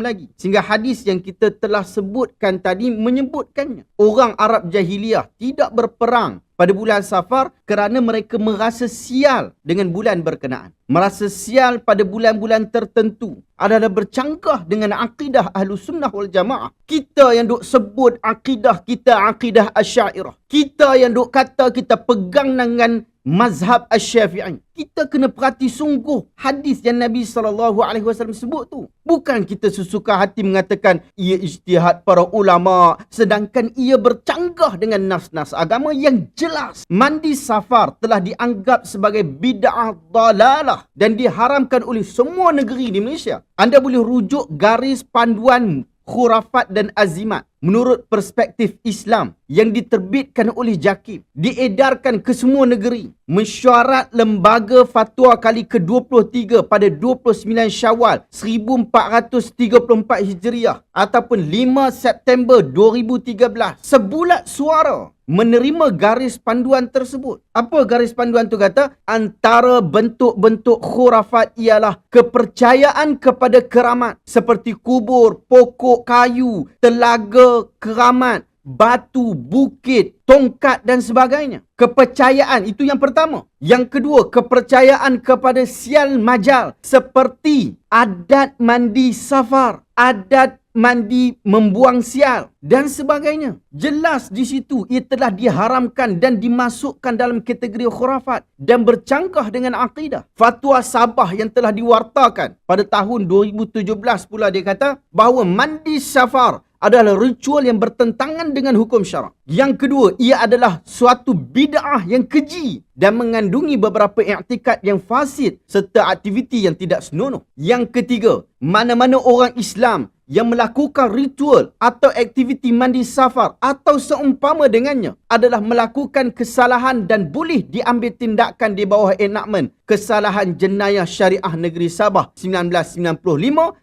lagi. Sehingga hadis yang kita telah sebutkan tadi menyebutkannya. Orang Arab Jahiliyah tidak berperang pada bulan Safar kerana mereka merasa sial dengan bulan berkenaan. Merasa sial pada bulan-bulan tertentu adalah bercanggah dengan akidah Ahlus Sunnah wal Jamaah. Kita yang duk sebut akidah kita akidah Asy'ariyah. Kita yang duk kata kita pegang dengan mazhab Asy-Syafi'i. Kita kena perhati sungguh hadis yang Nabi SAW sebut tu. Bukan kita sesuka hati mengatakan ia ijtihad para ulama sedangkan ia bercanggah dengan nas-nas agama yang jelas. Mandi Safar telah dianggap sebagai bid'ah dalalah dan diharamkan oleh semua negeri di Malaysia. Anda boleh rujuk garis panduan khurafat dan azimat menurut perspektif Islam yang diterbitkan oleh JAKIM, diedarkan ke semua negeri. Mesyuarat Lembaga Fatwa kali ke-23 pada 29 Syawal 1434 Hijriah ataupun 5 September 2013. Sebulat suara menerima garis panduan tersebut. Apa garis panduan tu kata? Antara bentuk-bentuk khurafat ialah kepercayaan kepada keramat seperti kubur, pokok kayu, telaga, keramat, batu, bukit, tongkat dan sebagainya. Kepercayaan itu yang pertama. Yang kedua, kepercayaan kepada sial majal seperti adat mandi Safar, adat mandi membuang sial dan sebagainya. Jelas di situ ia telah diharamkan dan dimasukkan dalam kategori khurafat dan bercanggah dengan akidah. Fatwa Sabah yang telah diwartakan pada tahun 2017 pula dia kata bahawa mandi Safar adalah ritual yang bertentangan dengan hukum syarak. Yang kedua, ia adalah suatu bid'ah yang keji dan mengandungi beberapa i'tikad yang fasid serta aktiviti yang tidak senonoh. Yang ketiga, mana-mana orang Islam yang melakukan ritual atau aktiviti mandi Safar atau seumpama dengannya adalah melakukan kesalahan dan boleh diambil tindakan di bawah enakmen Kesalahan Jenayah Syariah Negeri Sabah 1995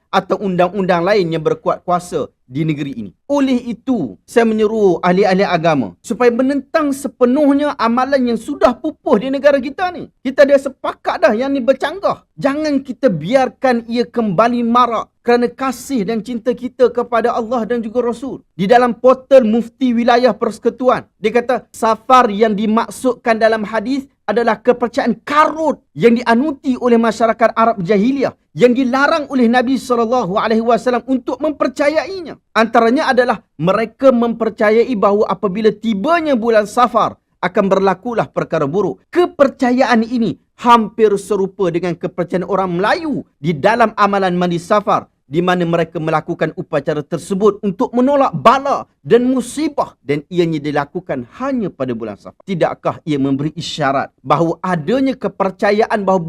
atau undang-undang lain yang berkuat kuasa di negeri ini. Oleh itu, saya menyeru ahli-ahli agama supaya menentang sepenuhnya amalan yang sudah pupuh di negara kita ni. Kita dah sepakat dah yang ni bercanggah. Jangan kita biarkan ia kembali marak kerana kasih dan cinta kita kepada Allah dan juga Rasul. Di dalam portal Mufti Wilayah Persekutuan, dia kata Safar yang dimaksudkan dalam hadis adalah kepercayaan karut yang dianuti oleh masyarakat Arab Jahiliyah yang dilarang oleh Nabi SAW untuk mempercayainya. Antaranya adalah mereka mempercayai bahawa apabila tibanya bulan Safar akan berlakulah perkara buruk. Kepercayaan ini hampir serupa dengan kepercayaan orang Melayu di dalam amalan mandi Safar, di mana mereka melakukan upacara tersebut untuk menolak bala dan musibah dan ianya dilakukan hanya pada bulan Safar. Tidakkah ia memberi isyarat bahawa adanya kepercayaan bahawa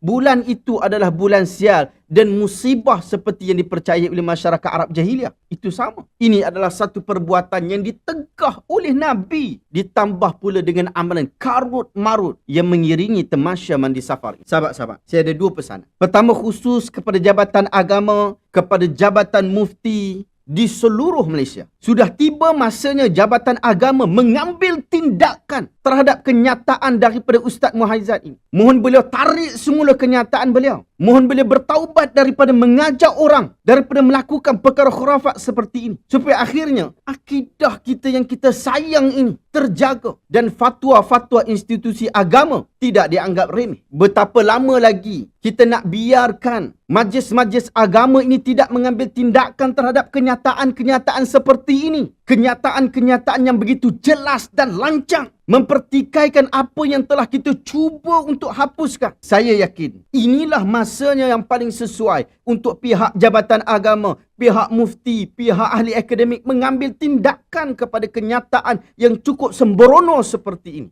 bulan itu adalah bulan sial dan musibah seperti yang dipercayai oleh masyarakat Arab Jahiliyah? Itu sama. Ini adalah satu perbuatan yang ditegah oleh Nabi, ditambah pula dengan amalan karut marut yang mengiringi tamasya mandi Safar. Sahabat-sahabat, saya ada dua pesanan. Pertama, khusus kepada Jabatan Agama, kepada Jabatan Mufti di seluruh Malaysia. Sudah tiba masanya Jabatan Agama mengambil tindakan terhadap kenyataan daripada Ustaz Muhaizat ini. Mohon beliau tarik semula kenyataan beliau. Mohon beliau bertaubat daripada mengajak orang, daripada melakukan perkara khurafat seperti ini. Supaya akhirnya akidah kita yang kita sayang ini terjaga dan fatwa-fatwa institusi agama tidak dianggap remeh. Betapa lama lagi kita nak biarkan majlis-majlis agama ini tidak mengambil tindakan terhadap kenyataan-kenyataan seperti ini. Kenyataan-kenyataan yang begitu jelas dan lancang mempertikaikan apa yang telah kita cuba untuk hapuskan. Saya yakin inilah masanya yang paling sesuai untuk pihak Jabatan Agama, pihak mufti, pihak ahli akademik mengambil tindakan kepada kenyataan yang cukup sembrono seperti ini.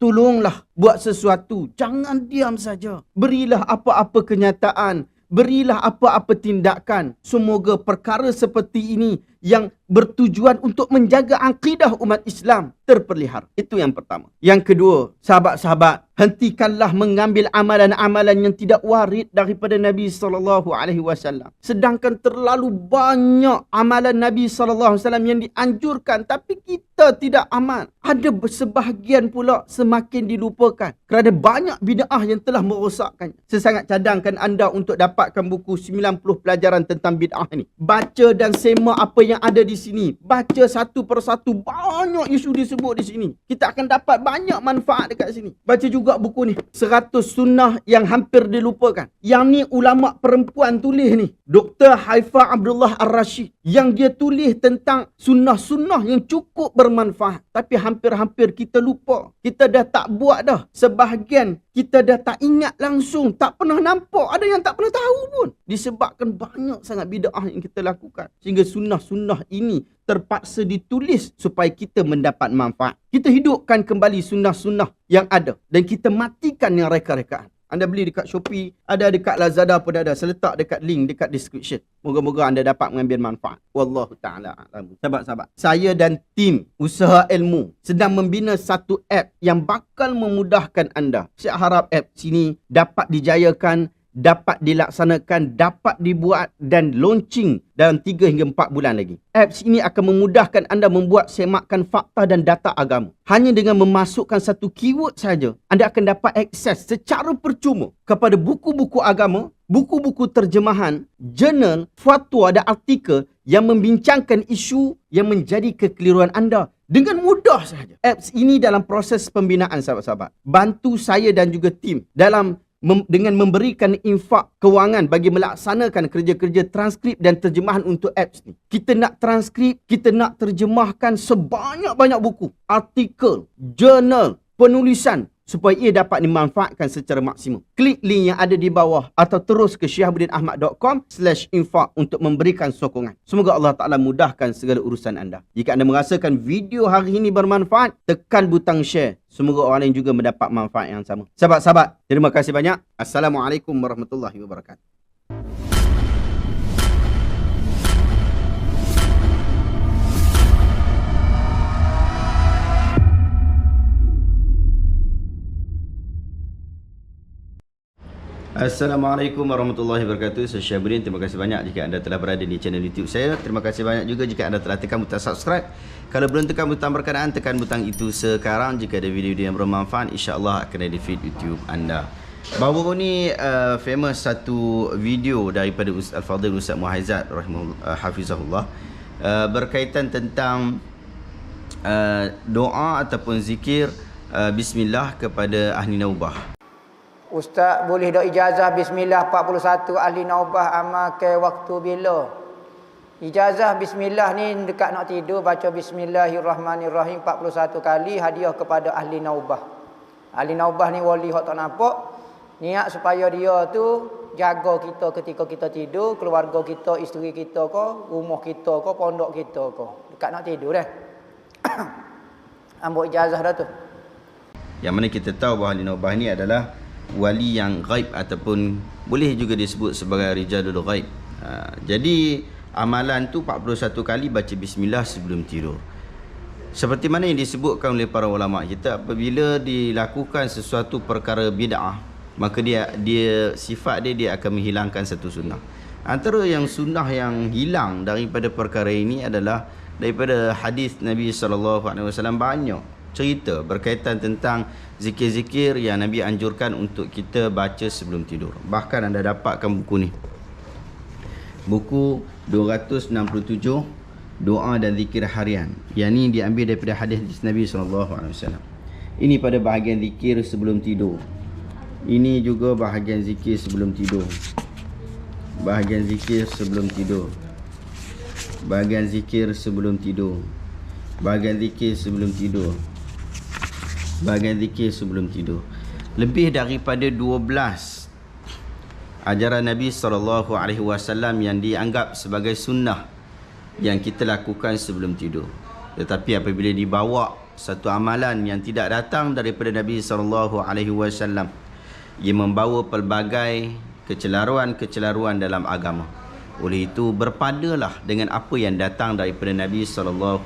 tolonglah buat sesuatu. Jangan diam saja. Berilah apa-apa kenyataan. Berilah apa-apa tindakan. Semoga perkara seperti ini yang bertujuan untuk menjaga akidah umat Islam terpelihara. Itu yang pertama. Yang kedua, sahabat-sahabat, hentikanlah mengambil amalan-amalan yang tidak warid daripada Nabi SAW. Sedangkan terlalu banyak amalan Nabi SAW yang dianjurkan, tapi kita tidak amal. Ada sebahagian pula semakin dilupakan kerana banyak bid'ah yang telah merosakkannya. Saya sangat cadangkan anda untuk dapatkan buku 90 pelajaran tentang bid'ah ini. Baca dan semak apa yang ada di sini. Baca satu persatu. Banyak isu disebut di sini. Kita akan dapat banyak manfaat dekat sini. Baca juga buku ni. 100 sunnah yang hampir dilupakan. Yang ni ulama perempuan tulis ni. Dr. Haifa Abdullah Ar-Rashid. Yang dia tulis tentang sunnah-sunnah yang cukup bermanfaat. Tapi hampir-hampir kita lupa. Kita dah tak buat dah. Sebahagian kita dah tak ingat langsung. Tak pernah nampak. Ada yang tak pernah tahu pun. Disebabkan banyak sangat bid'ah yang kita lakukan. Sehingga sunnah-sunnah ini terpaksa ditulis supaya kita mendapat manfaat. Kita hidupkan kembali sunnah-sunnah yang ada. Dan kita matikan yang reka-rekaan. Anda beli dekat Shopee, ada dekat Lazada pun ada. Saya letak dekat link, dekat description. Moga-moga anda dapat mengambil manfaat. Wallahu ta'ala a'lam. Sahabat-sahabat, saya dan tim Usaha Ilmu sedang membina satu app yang bakal memudahkan anda. Saya harap app sini dapat dijayakan, dapat dilaksanakan, dapat dibuat dan launching dalam 3 hingga 4 bulan lagi. Apps ini akan memudahkan anda membuat semakan fakta dan data agama. Hanya dengan memasukkan satu keyword saja, anda akan dapat akses secara percuma kepada buku-buku agama, buku-buku terjemahan, jurnal, fatwa dan artikel yang membincangkan isu yang menjadi kekeliruan anda. Dengan mudah saja. Apps ini dalam proses pembinaan, sahabat-sahabat. Bantu saya dan juga tim dalam dengan memberikan infak kewangan bagi melaksanakan kerja-kerja transkrip dan terjemahan untuk apps ni. Kita nak transkrip, kita nak terjemahkan sebanyak-banyak buku, artikel, jurnal, penulisan supaya ia dapat dimanfaatkan secara maksimum. Klik link yang ada di bawah atau terus ke syihabuddinahmad.com/infak untuk memberikan sokongan. Semoga Allah Ta'ala mudahkan segala urusan anda. Jika anda merasakan video hari ini bermanfaat, tekan butang share. Semoga orang lain juga mendapat manfaat yang sama. Sahabat-sahabat, terima kasih banyak. Assalamualaikum warahmatullahi wabarakatuh. Assalamualaikum warahmatullahi wabarakatuh. Saya Syabuddin. Terima kasih banyak jika anda telah berada di channel YouTube saya. Terima kasih banyak juga jika anda telah tekan butang subscribe. Kalau belum tekan butang berkenaan, tekan butang itu sekarang. Jika ada video-video yang bermanfaat, insya-Allah akan ada di feed YouTube anda. Baru ni famous satu video daripada Ustaz Al-Fadhil Ustaz Muhaizat hafizahullah berkaitan tentang doa ataupun zikir bismillah kepada ahli naubah. Ustaz boleh dak ijazah bismillah 41 ahli naubah amal ke waktu bila? Ijazah bismillah ni dekat nak tidur baca bismillahirrahmanirrahim 41 kali hadiah kepada ahli naubah. Ahli naubah ni wali hak tak nampak. Niat supaya dia tu jaga kita ketika kita tidur, keluarga kita, isteri kita ko, rumah kita ko, pondok kita ko. Dekat nak tidur dah. Ambil ijazah dah tu. Yang mana kita tahu bahawa ahli naubah ni adalah wali yang ghaib ataupun boleh juga disebut sebagai rijalul ghaib. Jadi amalan tu 41 kali baca bismillah sebelum tidur. Seperti mana yang disebutkan oleh para ulama kita, apabila dilakukan sesuatu perkara bid'ah, maka dia sifat dia akan menghilangkan satu sunnah. Antara yang sunnah yang hilang daripada perkara ini adalah daripada hadis Nabi SAW banyak cerita berkaitan tentang zikir-zikir yang Nabi anjurkan untuk kita baca sebelum tidur. Bahkan anda dapatkan buku ni. Buku 267 Doa dan Zikir Harian. Yang ni diambil daripada hadis Nabi SAW. Ini pada bahagian zikir sebelum tidur. Ini juga bahagian zikir sebelum tidur. Bahagian zikir sebelum tidur. Bahagian zikir sebelum tidur. Bahagian zikir sebelum tidur. Bahagian zikir sebelum tidur. Lebih daripada 12 ajaran Nabi SAW yang dianggap sebagai sunnah yang kita lakukan sebelum tidur. Tetapi apabila dibawa satu amalan yang tidak datang daripada Nabi SAW. Ia membawa pelbagai kecelaruan-kecelaruan dalam agama. Oleh itu berpadalah dengan apa yang datang daripada Nabi SAW.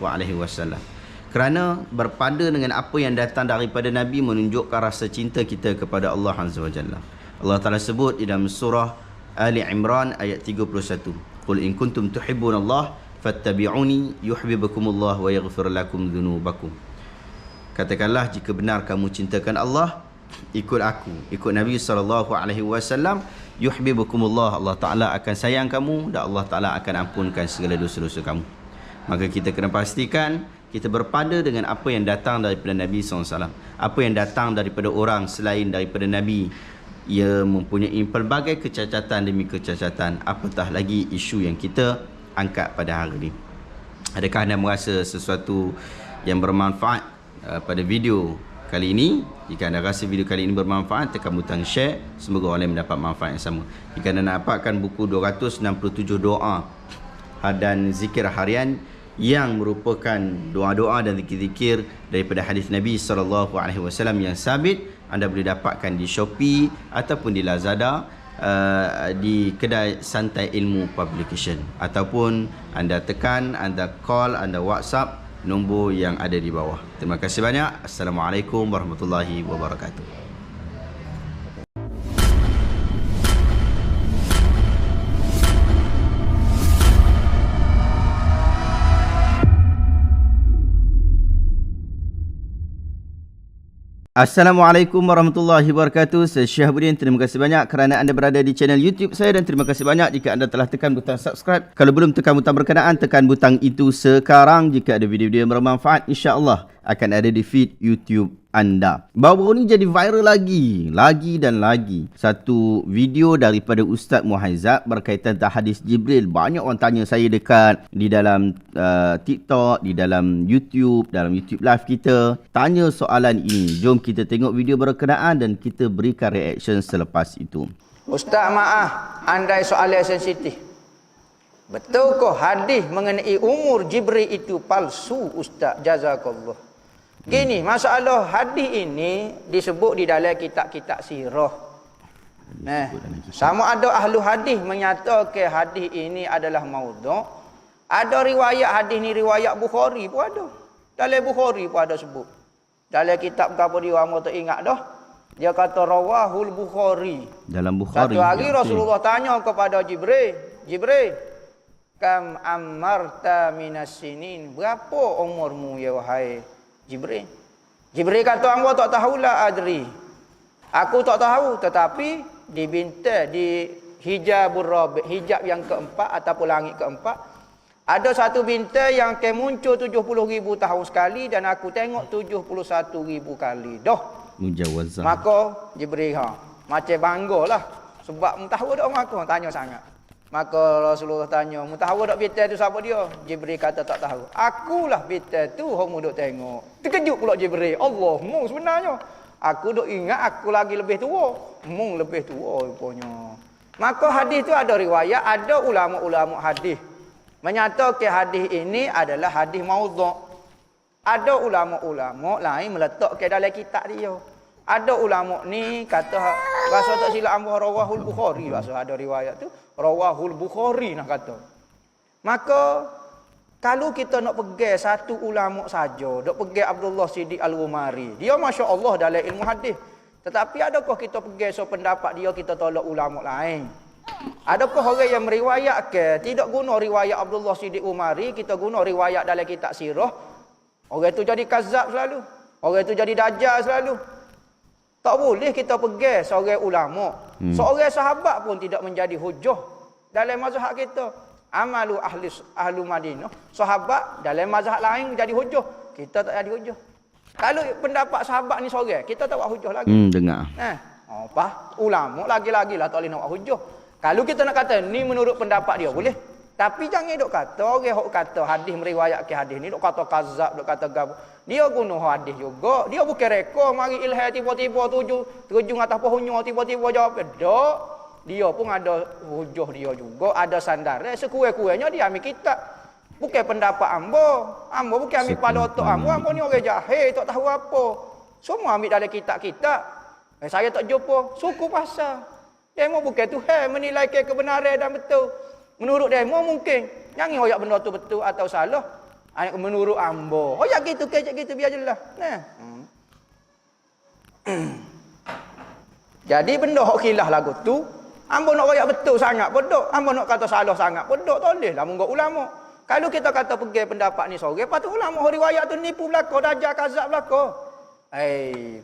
Kerana berpada dengan apa yang datang daripada Nabi menunjukkan rasa cinta kita kepada Allah Azza wa Jalla. Allah Ta'ala sebut di dalam surah Ali Imran ayat 31. Qul in kuntum tuhibbunallah fattabi'uni yuhibbukumullah wa yaghfir lakum dhunubakum. Katakanlah jika benar kamu cintakan Allah, ikut aku, ikut Nabi SAW, yuhibbukumullah, Allah Ta'ala akan sayang kamu dan Allah Ta'ala akan ampunkan segala dosa-dosa kamu. Maka kita kena pastikan kita berpada dengan apa yang datang daripada Nabi SAW. Apa yang datang daripada orang selain daripada Nabi, ia mempunyai pelbagai kecacatan demi kecacatan. Apatah lagi isu yang kita angkat pada hari ini. Adakah anda merasa sesuatu yang bermanfaat pada video kali ini? Jika anda rasa video kali ini bermanfaat, tekan butang share. Semoga orang lain mendapat manfaat yang sama. Jika anda nak dapatkan buku 267 doa dan zikir harian yang merupakan doa-doa dan zikir-zikir daripada hadis Nabi SAW yang sabit, anda boleh dapatkan di Shopee ataupun di Lazada, di kedai Santai Ilmu Publication, ataupun anda tekan, anda call, anda WhatsApp nombor yang ada di bawah. Terima kasih banyak. Assalamualaikum warahmatullahi wabarakatuh. Assalamualaikum warahmatullahi wabarakatuh. Saya Syahabuddin. Terima kasih banyak kerana anda berada di channel YouTube saya, dan terima kasih banyak jika anda telah tekan butang subscribe. Kalau belum tekan butang berkenaan, tekan butang itu sekarang. Jika ada video-video yang bermanfaat, insya-Allah akan ada di feed YouTube anda. Baru-baru ni jadi viral lagi dan lagi satu video daripada Ustaz Muhaizat berkaitan tentang hadis Jibril. Banyak orang tanya saya dekat di dalam TikTok, di dalam YouTube live kita, tanya soalan ini. Jom kita tengok video berkenaan dan kita berikan reaction selepas itu. Ustaz, maaf, andai soalan sensitif. Betulkah hadis mengenai umur Jibril itu palsu, Ustaz? Jazakallah. Gini, masalah hadis ini disebut di dalam kitab-kitab sirah. Sama ada ahlu hadis menyatakan hadis ini adalah maudhu'. Ada riwayat hadis ni riwayat Bukhari pun ada. Dalam Bukhari pun ada sebut. Dalam kitab apa dia hang tak ingat dah. Dia kata rawahul Bukhari. Dalam Bukhari. Satu hari Rasulullah tanya kepada Jibril, kam amarta minas sinin? Berapa umurmu ya wahai Jibril? Jibril kata, hamba tak tahulah adri. Aku tak tahu, tetapi dibintai di hijabur rabi', hijab yang keempat ataupun langit keempat, ada satu bintai yang akan muncul 70,000 tahun sekali, dan aku tengok 71,000 kali dah. Mujawazah. Maka Jibril macam banggalah sebab mu tahu dak aku tanya sangat. Maka Rasulullah tanya, mu tahu dak bintai tu siapa dia? Jibril kata tak tahu. Akulah bintai tu hang mu duk tengok. Terkejut pula Jibril. Allah, mu sebenarnya. Aku duk ingat aku lagi lebih tua. Mu lebih tua rupanya. Maka hadis tu ada riwayat, ada ulama-ulama hadis menyatakan hadis ini adalah hadis maudhu'. Ada ulama-ulama lain meletakkan dalam kitab dia. Ada ulama ni kata rasa tak silap ambo rawahul Bukhari, rasa ada riwayat tu rawahul Bukhari nak kata. Maka kalau kita nak pegang satu ulama saja, nak pegang Abdullah Siddiq Al-Umari, dia masya-Allah dalam ilmu hadis. Tetapi adakah kita pegang pendapat dia, kita tolak ulama lain? Adakah orang yang meriwayatkan tidak guna riwayat Abdullah Siddiq Umari, kita guna riwayat dalam kitab sirah? Orang itu jadi kazab selalu. Orang itu jadi dajjal selalu. Tak boleh kita pegang seorang ulama. Seorang sahabat pun tidak menjadi hujah dalam mazhab kita. Amalu ahlu Madinah, sahabat dalam mazhab lain jadi hujah, kita tak jadi hujah. Kalau pendapat sahabat ni seorang, kita tak buat hujah lagi. Dengar. Apa? Ulama lagi-lagi lah tak boleh nak buat hujah. Kalau kita nak kata ni menurut pendapat dia, boleh. Tapi jangan duk kata orang hok kata hadis meriwayatkan hadis ni duk kata kazab, duk kata gapo. Dia guna hadis juga. Dia bukan reka mari ilham tiba-tiba terjun atas pohonnya tiba-tiba jawab. Tak. Dia pun ada hujah dia juga, ada sandaran. Sekurang-kurangnya dia ambil kitab. Bukan pendapat ambo. Ambo bukan ambil pada otak ambo. Ambo ni orang jahil, tak tahu apa. Semua ambil dalam kitab-kitab. Saya tak jumpa. Suku pasal. Demo bukan Tuhan menilai kebenaran dan betul. Menurut demo mungkin. Jangan hoyak benda tu betul atau salah. Menurut ambo. Hoyak gitu, kecek gitu biar jelas. Nah. Jadi benda hok khilaf lagu tu, ambo nak hoyak betul sangat bodoh. Ambo nak kata salah sangat bodoh. Tak boleh lah munggah ulama. Kalau kita kata pergi pendapat ni sore, patut ulama riwayat tu nipu belaka, dajal kazab belaka.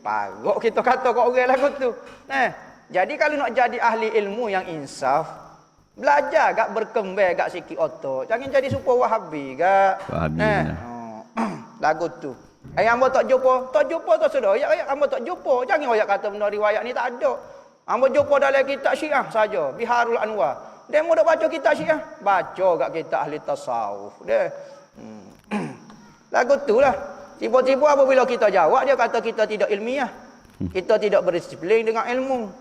Parok kita kata kat orang lagu tu. Nah, jadi kalau nak jadi ahli ilmu yang insaf, belajar gak berkembang gak sikit otot. Jangan jadi super wahabi gak. Wahabi. Lagu tu. Ambo tak jumpa tak sudah. Ambo tak jumpa. Jangan oyak kata benda riwayat ni tak ada. Ambo jumpa dalam kitab Syiah saja, Biharul Anwar. Dia mau dak baca kitab Syiah, baca gak kitab ahli tasawuf. Dia. Lagu tu lah. Tiba-tiba apabila kita jawab, dia kata kita tidak ilmiah. Kita tidak berdisiplin dengan ilmu.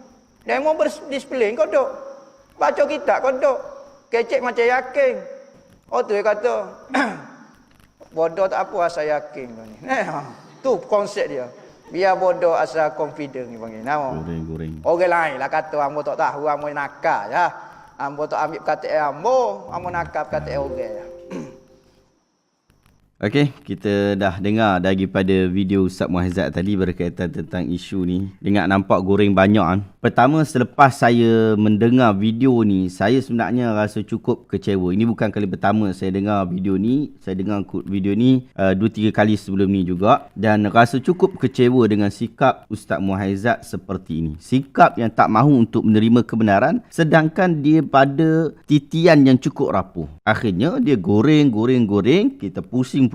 Dia mau berdisiplin kau dok. Baca kitab kau dok. Kecek macam yakin. Oh tu dia kata. Bodoh tak apa asal yakin kau ni. Tu konsep dia. Biar bodoh asal confident ni panggil. Nama. Goreng. Orang lain lah kata ambo tak tahu, ambo nakal ya. Ambo tak ambil kata ambo nakal kata orang. Okey, kita dah dengar daripada video Ustaz Muhaizat tadi berkaitan tentang isu ni. Dengar nampak goreng banyak kan. Pertama, selepas saya mendengar video ni, saya sebenarnya rasa cukup kecewa. Ini bukan kali pertama saya dengar video ni. Saya dengar video ni 2-3 kali sebelum ni juga. Dan rasa cukup kecewa dengan sikap Ustaz Muhaizat seperti ini. Sikap yang tak mahu untuk menerima kebenaran, sedangkan dia pada titian yang cukup rapuh. Akhirnya dia goreng. Kita pusing,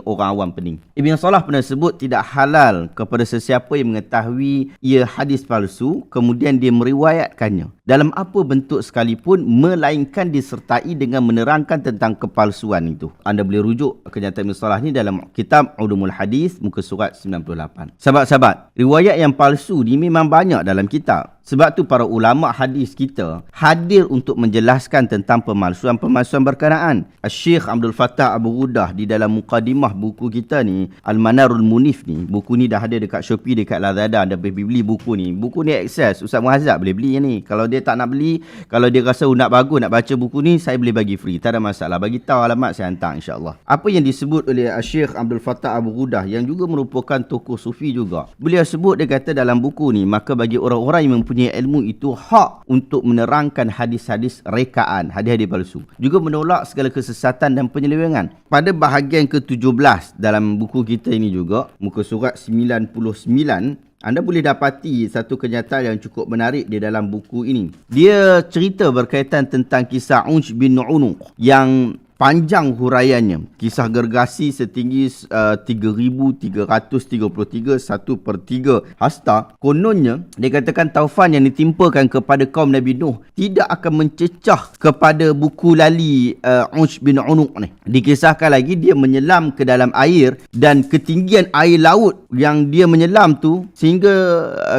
orang awam pening. Ibn Salah pernah sebut tidak halal kepada sesiapa yang mengetahui ia hadis palsu, kemudian dia meriwayatkannya dalam apa bentuk sekalipun, melainkan disertai dengan menerangkan tentang kepalsuan itu. Anda boleh rujuk kenyataan Ibn Salah ni dalam kitab Ulumul Hadis muka surat 98. Sahabat-sahabat, riwayat yang palsu ni memang banyak dalam kitab. Sebab tu para ulama hadis kita hadir untuk menjelaskan tentang pemalsuan-pemalsuan berkenaan. Syekh Abdul Fattah Abu Ghudah di dalam mukadimah buku kita ni, Al-Manarul Munif ni, buku ni dah ada dekat Shopee, dekat Lazada, anda boleh beli buku ni. Buku ni akses, Ustaz Muhaizat boleh beli yang ni. Kalau dia tak nak beli, kalau dia rasa nak bagus, nak baca buku ni, saya boleh bagi free, tak ada masalah. Bagi tahu alamat, saya hantar insya-Allah. Apa yang disebut oleh Syekh Abdul Fattah Abu Ghudah yang juga merupakan tokoh sufi juga. Beliau sebut, dia kata dalam buku ni, maka bagi orang-orang yang mempunyai ilmu itu hak untuk menerangkan hadis-hadis rekaan, hadis-hadis palsu. Juga menolak segala kesesatan dan penyelewengan. Pada bahagian ke-17 dalam buku kita ini juga, muka surat 99, anda boleh dapati satu kenyataan yang cukup menarik di dalam buku ini. Dia cerita berkaitan tentang kisah Unj bin Unuq yang panjang huraiannya. Kisah gergasi setinggi 3,333 1/3 hasta. Kononnya, dia katakan taufan yang ditimpakan kepada kaum Nabi Nuh tidak akan mencecah kepada buku lali Unj bin Unuq ni. Dikisahkan lagi dia menyelam ke dalam air dan ketinggian air laut yang dia menyelam tu sehingga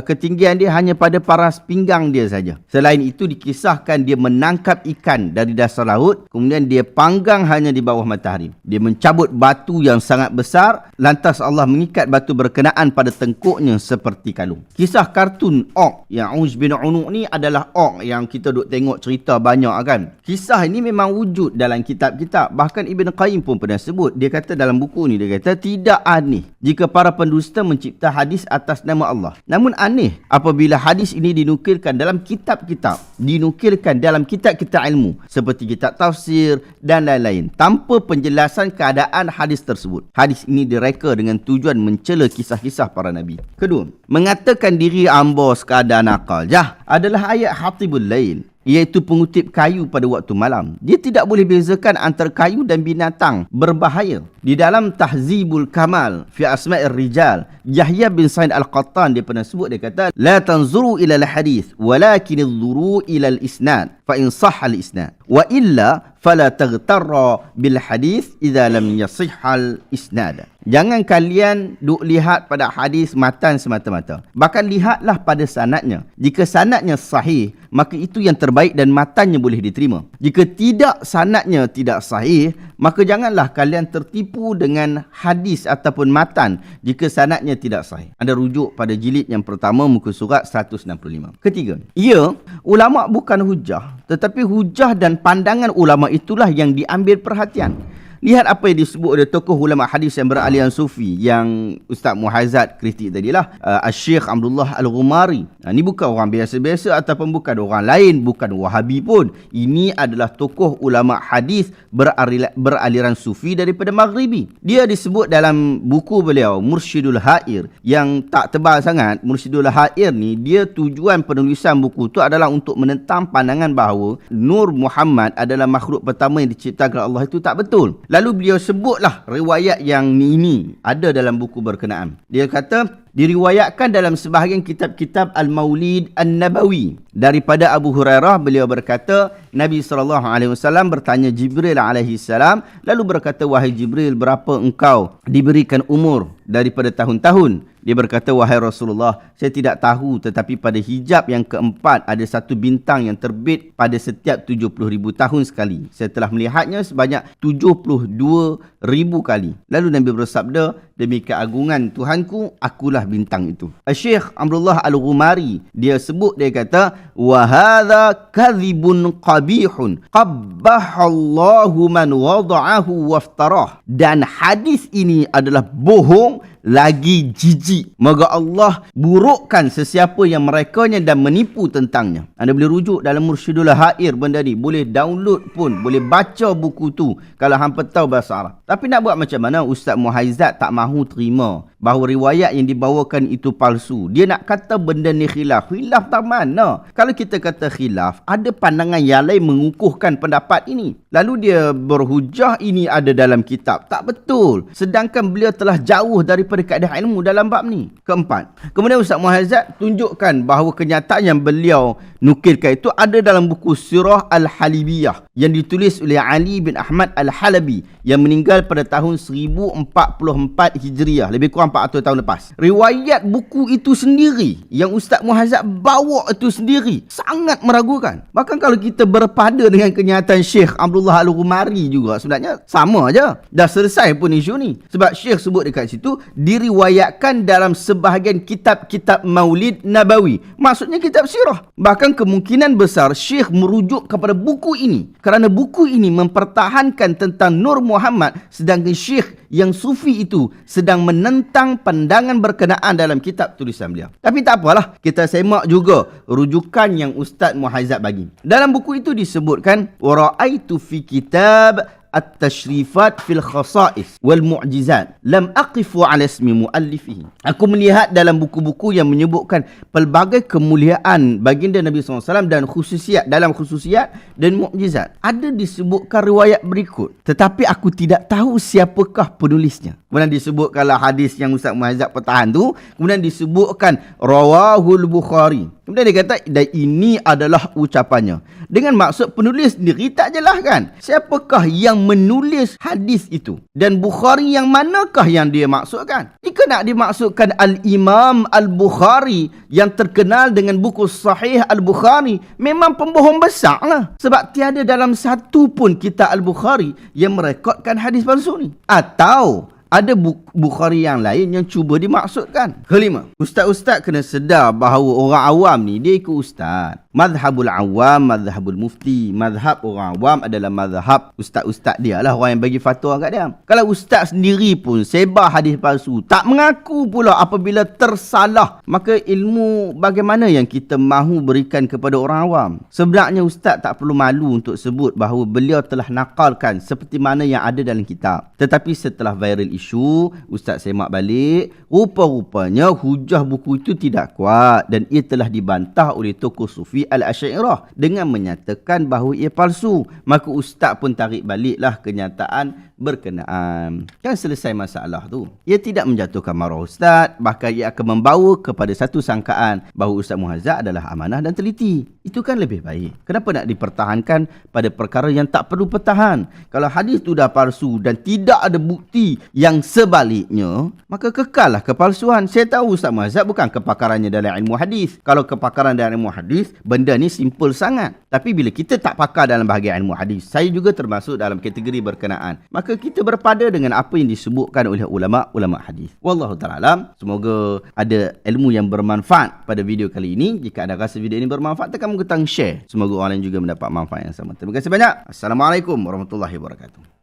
ketinggian dia hanya pada paras pinggang dia saja. Selain itu dikisahkan dia menangkap ikan dari dasar laut, kemudian dia panggang hanya di bawah matahari. Dia mencabut batu yang sangat besar, lantas Allah mengikat batu berkenaan pada tengkuknya seperti kalung. Kisah kartun Orc yang Unj bin Unuq ni adalah Orc yang kita duk tengok cerita banyak kan. Kisah ini memang wujud dalam kitab-kitab. Bahkan Ibn Qayyim pun pernah sebut. Dia kata dalam buku ni, dia kata tidak aneh jika para pendusta mencipta hadis atas nama Allah. Namun aneh apabila hadis ini dinukilkan dalam kitab-kitab, dinukilkan dalam kitab-kitab ilmu seperti kitab tafsir dan lain-lain tanpa penjelasan keadaan hadis tersebut. Hadis ini direka dengan tujuan mencela kisah-kisah para nabi. Kedua, mengatakan diri ambo sekadar nakal jah adalah ayat Hatibul Lail, iaitu pengutip kayu pada waktu malam. Dia tidak boleh bezakan antara kayu dan binatang berbahaya. Di dalam Tahzibul Kamal fi Asma'ir Rijal, Yahya bin Sa'id Al-Qattan dia pernah sebut, dia kata la tanzuru ila al-hadith walakin anzuru ila al-isnad fa in sahha al-isnad wa illa fala taghtarra bil hadis idza lam yasihhal isnad. Jangan kalian duk lihat pada hadis matan semata-mata. Bahkan lihatlah pada sanadnya. Jika sanadnya sahih, maka itu yang terbaik dan matannya boleh diterima. Jika tidak, sanadnya tidak sahih, maka janganlah kalian tertipu dengan hadis ataupun matan jika sanadnya tidak sahih. Anda rujuk pada jilid yang pertama muka surat 165. Ketiga, ulama bukan hujah, tetapi hujah dan pandangan ulama itulah yang diambil perhatian. Lihat apa yang disebut oleh tokoh ulama hadis yang beraliran sufi yang Ustaz Muhaizat kritik tadilah, Syekh Abdullah Al-Ghumari. Ini bukan orang biasa-biasa ataupun bukan orang lain, bukan Wahabi pun. Ini adalah tokoh ulama hadis beraliran sufi daripada Maghribi. Dia disebut dalam buku beliau Mursyidul Hair yang tak tebal sangat. Mursyidul Hair ni dia tujuan penulisan buku tu adalah untuk menentang pandangan bahawa Nur Muhammad adalah makhluk pertama yang diciptakan Allah itu tak betul. Lalu beliau sebutlah riwayat yang ini ada dalam buku berkenaan. Dia kata diriwayatkan dalam sebahagian kitab-kitab Al-Maulid An-Nabawi daripada Abu Hurairah, beliau berkata Nabi SAW bertanya Jibril AS, lalu berkata, wahai Jibril, berapa engkau diberikan umur daripada tahun-tahun? Dia berkata, wahai Rasulullah, saya tidak tahu, tetapi pada hijab yang keempat ada satu bintang yang terbit pada setiap 70,000 tahun sekali. Saya telah melihatnya sebanyak 72,000 kali. Lalu Nabi bersabda, demi keagungan Tuhanku, akulah bintang itu. Syekh Abdullah Al-Ghumari, dia sebut, dia kata, wa hadza kadhibun qabihun qabbahallahu man wada'ahu waftarah. Dan hadis ini adalah bohong lagi jijik. Moga Allah burukkan sesiapa yang merekanya dan menipu tentangnya. Anda boleh rujuk dalam Mursyidul Hair benda ni. Boleh download pun, boleh baca buku tu kalau hampa tahu bahasa Arab. Tapi nak buat macam mana? Ustaz Muhaizat tak mahu terima bahawa riwayat yang dibawakan itu palsu. Dia nak kata benda ni khilaf. Khilaf tak mana? Kalau kita kata khilaf, ada pandangan yang lain mengukuhkan pendapat ini. Lalu dia berhujah ini ada dalam kitab. Tak betul. Sedangkan beliau telah jauh daripada keadaan ilmu dalam bab ni. Keempat, kemudian Ustaz Muhaizat tunjukkan bahawa kenyataan yang beliau nukilkan itu ada dalam buku Sirah Al-Halibiyah yang ditulis oleh Ali bin Ahmad Al-Halabi yang meninggal pada tahun 1044 Hijriah, lebih kurang 400 tahun lepas. Riwayat buku itu sendiri yang Ustaz Muhaizat bawa itu sendiri sangat meragukan. Bahkan kalau kita berpada dengan kenyataan Syekh Abdullah Al-Ghumari juga, sebenarnya sama aja. Dah selesai pun isu ni. Sebab Syekh sebut dekat situ diriwayatkan dalam sebahagian kitab-kitab Maulid Nabawi. Maksudnya kitab sirah. Bahkan kemungkinan besar Syekh merujuk kepada buku ini kerana buku ini mempertahankan tentang Nur Muhammad, sedangkan Syekh yang sufi itu sedang menentang pandangan berkenaan dalam kitab tulisan beliau. Tapi tak apalah, kita semak juga rujukan yang Ustaz Muhaizat bagi. Dalam buku itu disebutkan, wa ra'aitu fi kitab at-tashrifat fil khasa'is wal mu'jizat lam aqifu ala ismi muallifihi. Aku melihat dalam buku-buku yang menyebutkan pelbagai kemuliaan baginda Nabi SAW dan khususiat dan mukjizat. Ada disebutkan riwayat berikut, tetapi aku tidak tahu siapakah penulisnya. Kemudian disebutkanlah hadis yang Ustaz Muhaizat pertahan tu, kemudian disebutkan rawahul Bukhari. Kemudian dia kata, dan ini adalah ucapannya. Dengan maksud penulis sendiri tak jelaskan siapakah yang menulis hadis itu. Dan Bukhari yang manakah yang dia maksudkan. Jika nak dimaksudkan Al-Imam Al-Bukhari yang terkenal dengan buku Sahih Al-Bukhari, memang pembohong besar lah. Sebab tiada dalam satu pun kitab Al-Bukhari yang merekodkan hadis palsu ni. Atau ada Bukhari yang lain yang cuba dimaksudkan. Kelima, ustaz-ustaz kena sedar bahawa orang awam ni dia ikut ustaz. Mazhabul awam, mazhabul mufti. Mazhab orang awam adalah mazhab ustaz-ustaz dia lah, orang yang bagi fatwa kat dia. Kalau ustaz sendiri pun sebar hadis palsu, tak mengaku pula apabila tersalah, maka ilmu bagaimana yang kita mahu berikan kepada orang awam? Sebenarnya ustaz tak perlu malu untuk sebut bahawa beliau telah nakalkan seperti mana yang ada dalam kitab. Tetapi setelah viral isu, ustaz semak balik, rupa-rupanya hujah buku itu tidak kuat dan ia telah dibantah oleh tokoh sufi Al-Asy'ariyah dengan menyatakan bahawa ia palsu. Maka ustaz pun tarik baliklah kenyataan berkenaan. Kan selesai masalah tu. Ia tidak menjatuhkan maruah ustaz, bahkan ia akan membawa kepada satu sangkaan bahawa Ustaz Muhazzaq adalah amanah dan teliti. Itu kan lebih baik. Kenapa nak dipertahankan pada perkara yang tak perlu pertahan? Kalau hadis tu dah palsu dan tidak ada bukti yang sebaliknya, maka kekallah kepalsuan. Saya tahu Ustaz Muhazzaq bukan kepakarannya dalam ilmu hadis. Kalau kepakaran dalam ilmu hadis, benda ni simple sangat. Tapi bila kita tak pakar dalam bahagian ilmu hadis, saya juga termasuk dalam kategori berkenaan, maka kita berpada dengan apa yang disebutkan oleh ulama-ulama hadis. Wallahu ta'ala alam. Semoga ada ilmu yang bermanfaat pada video kali ini. Jika anda rasa video ini bermanfaat, tekan butang share. Semoga orang lain juga mendapat manfaat yang sama. Terima kasih banyak. Assalamualaikum warahmatullahi wabarakatuh.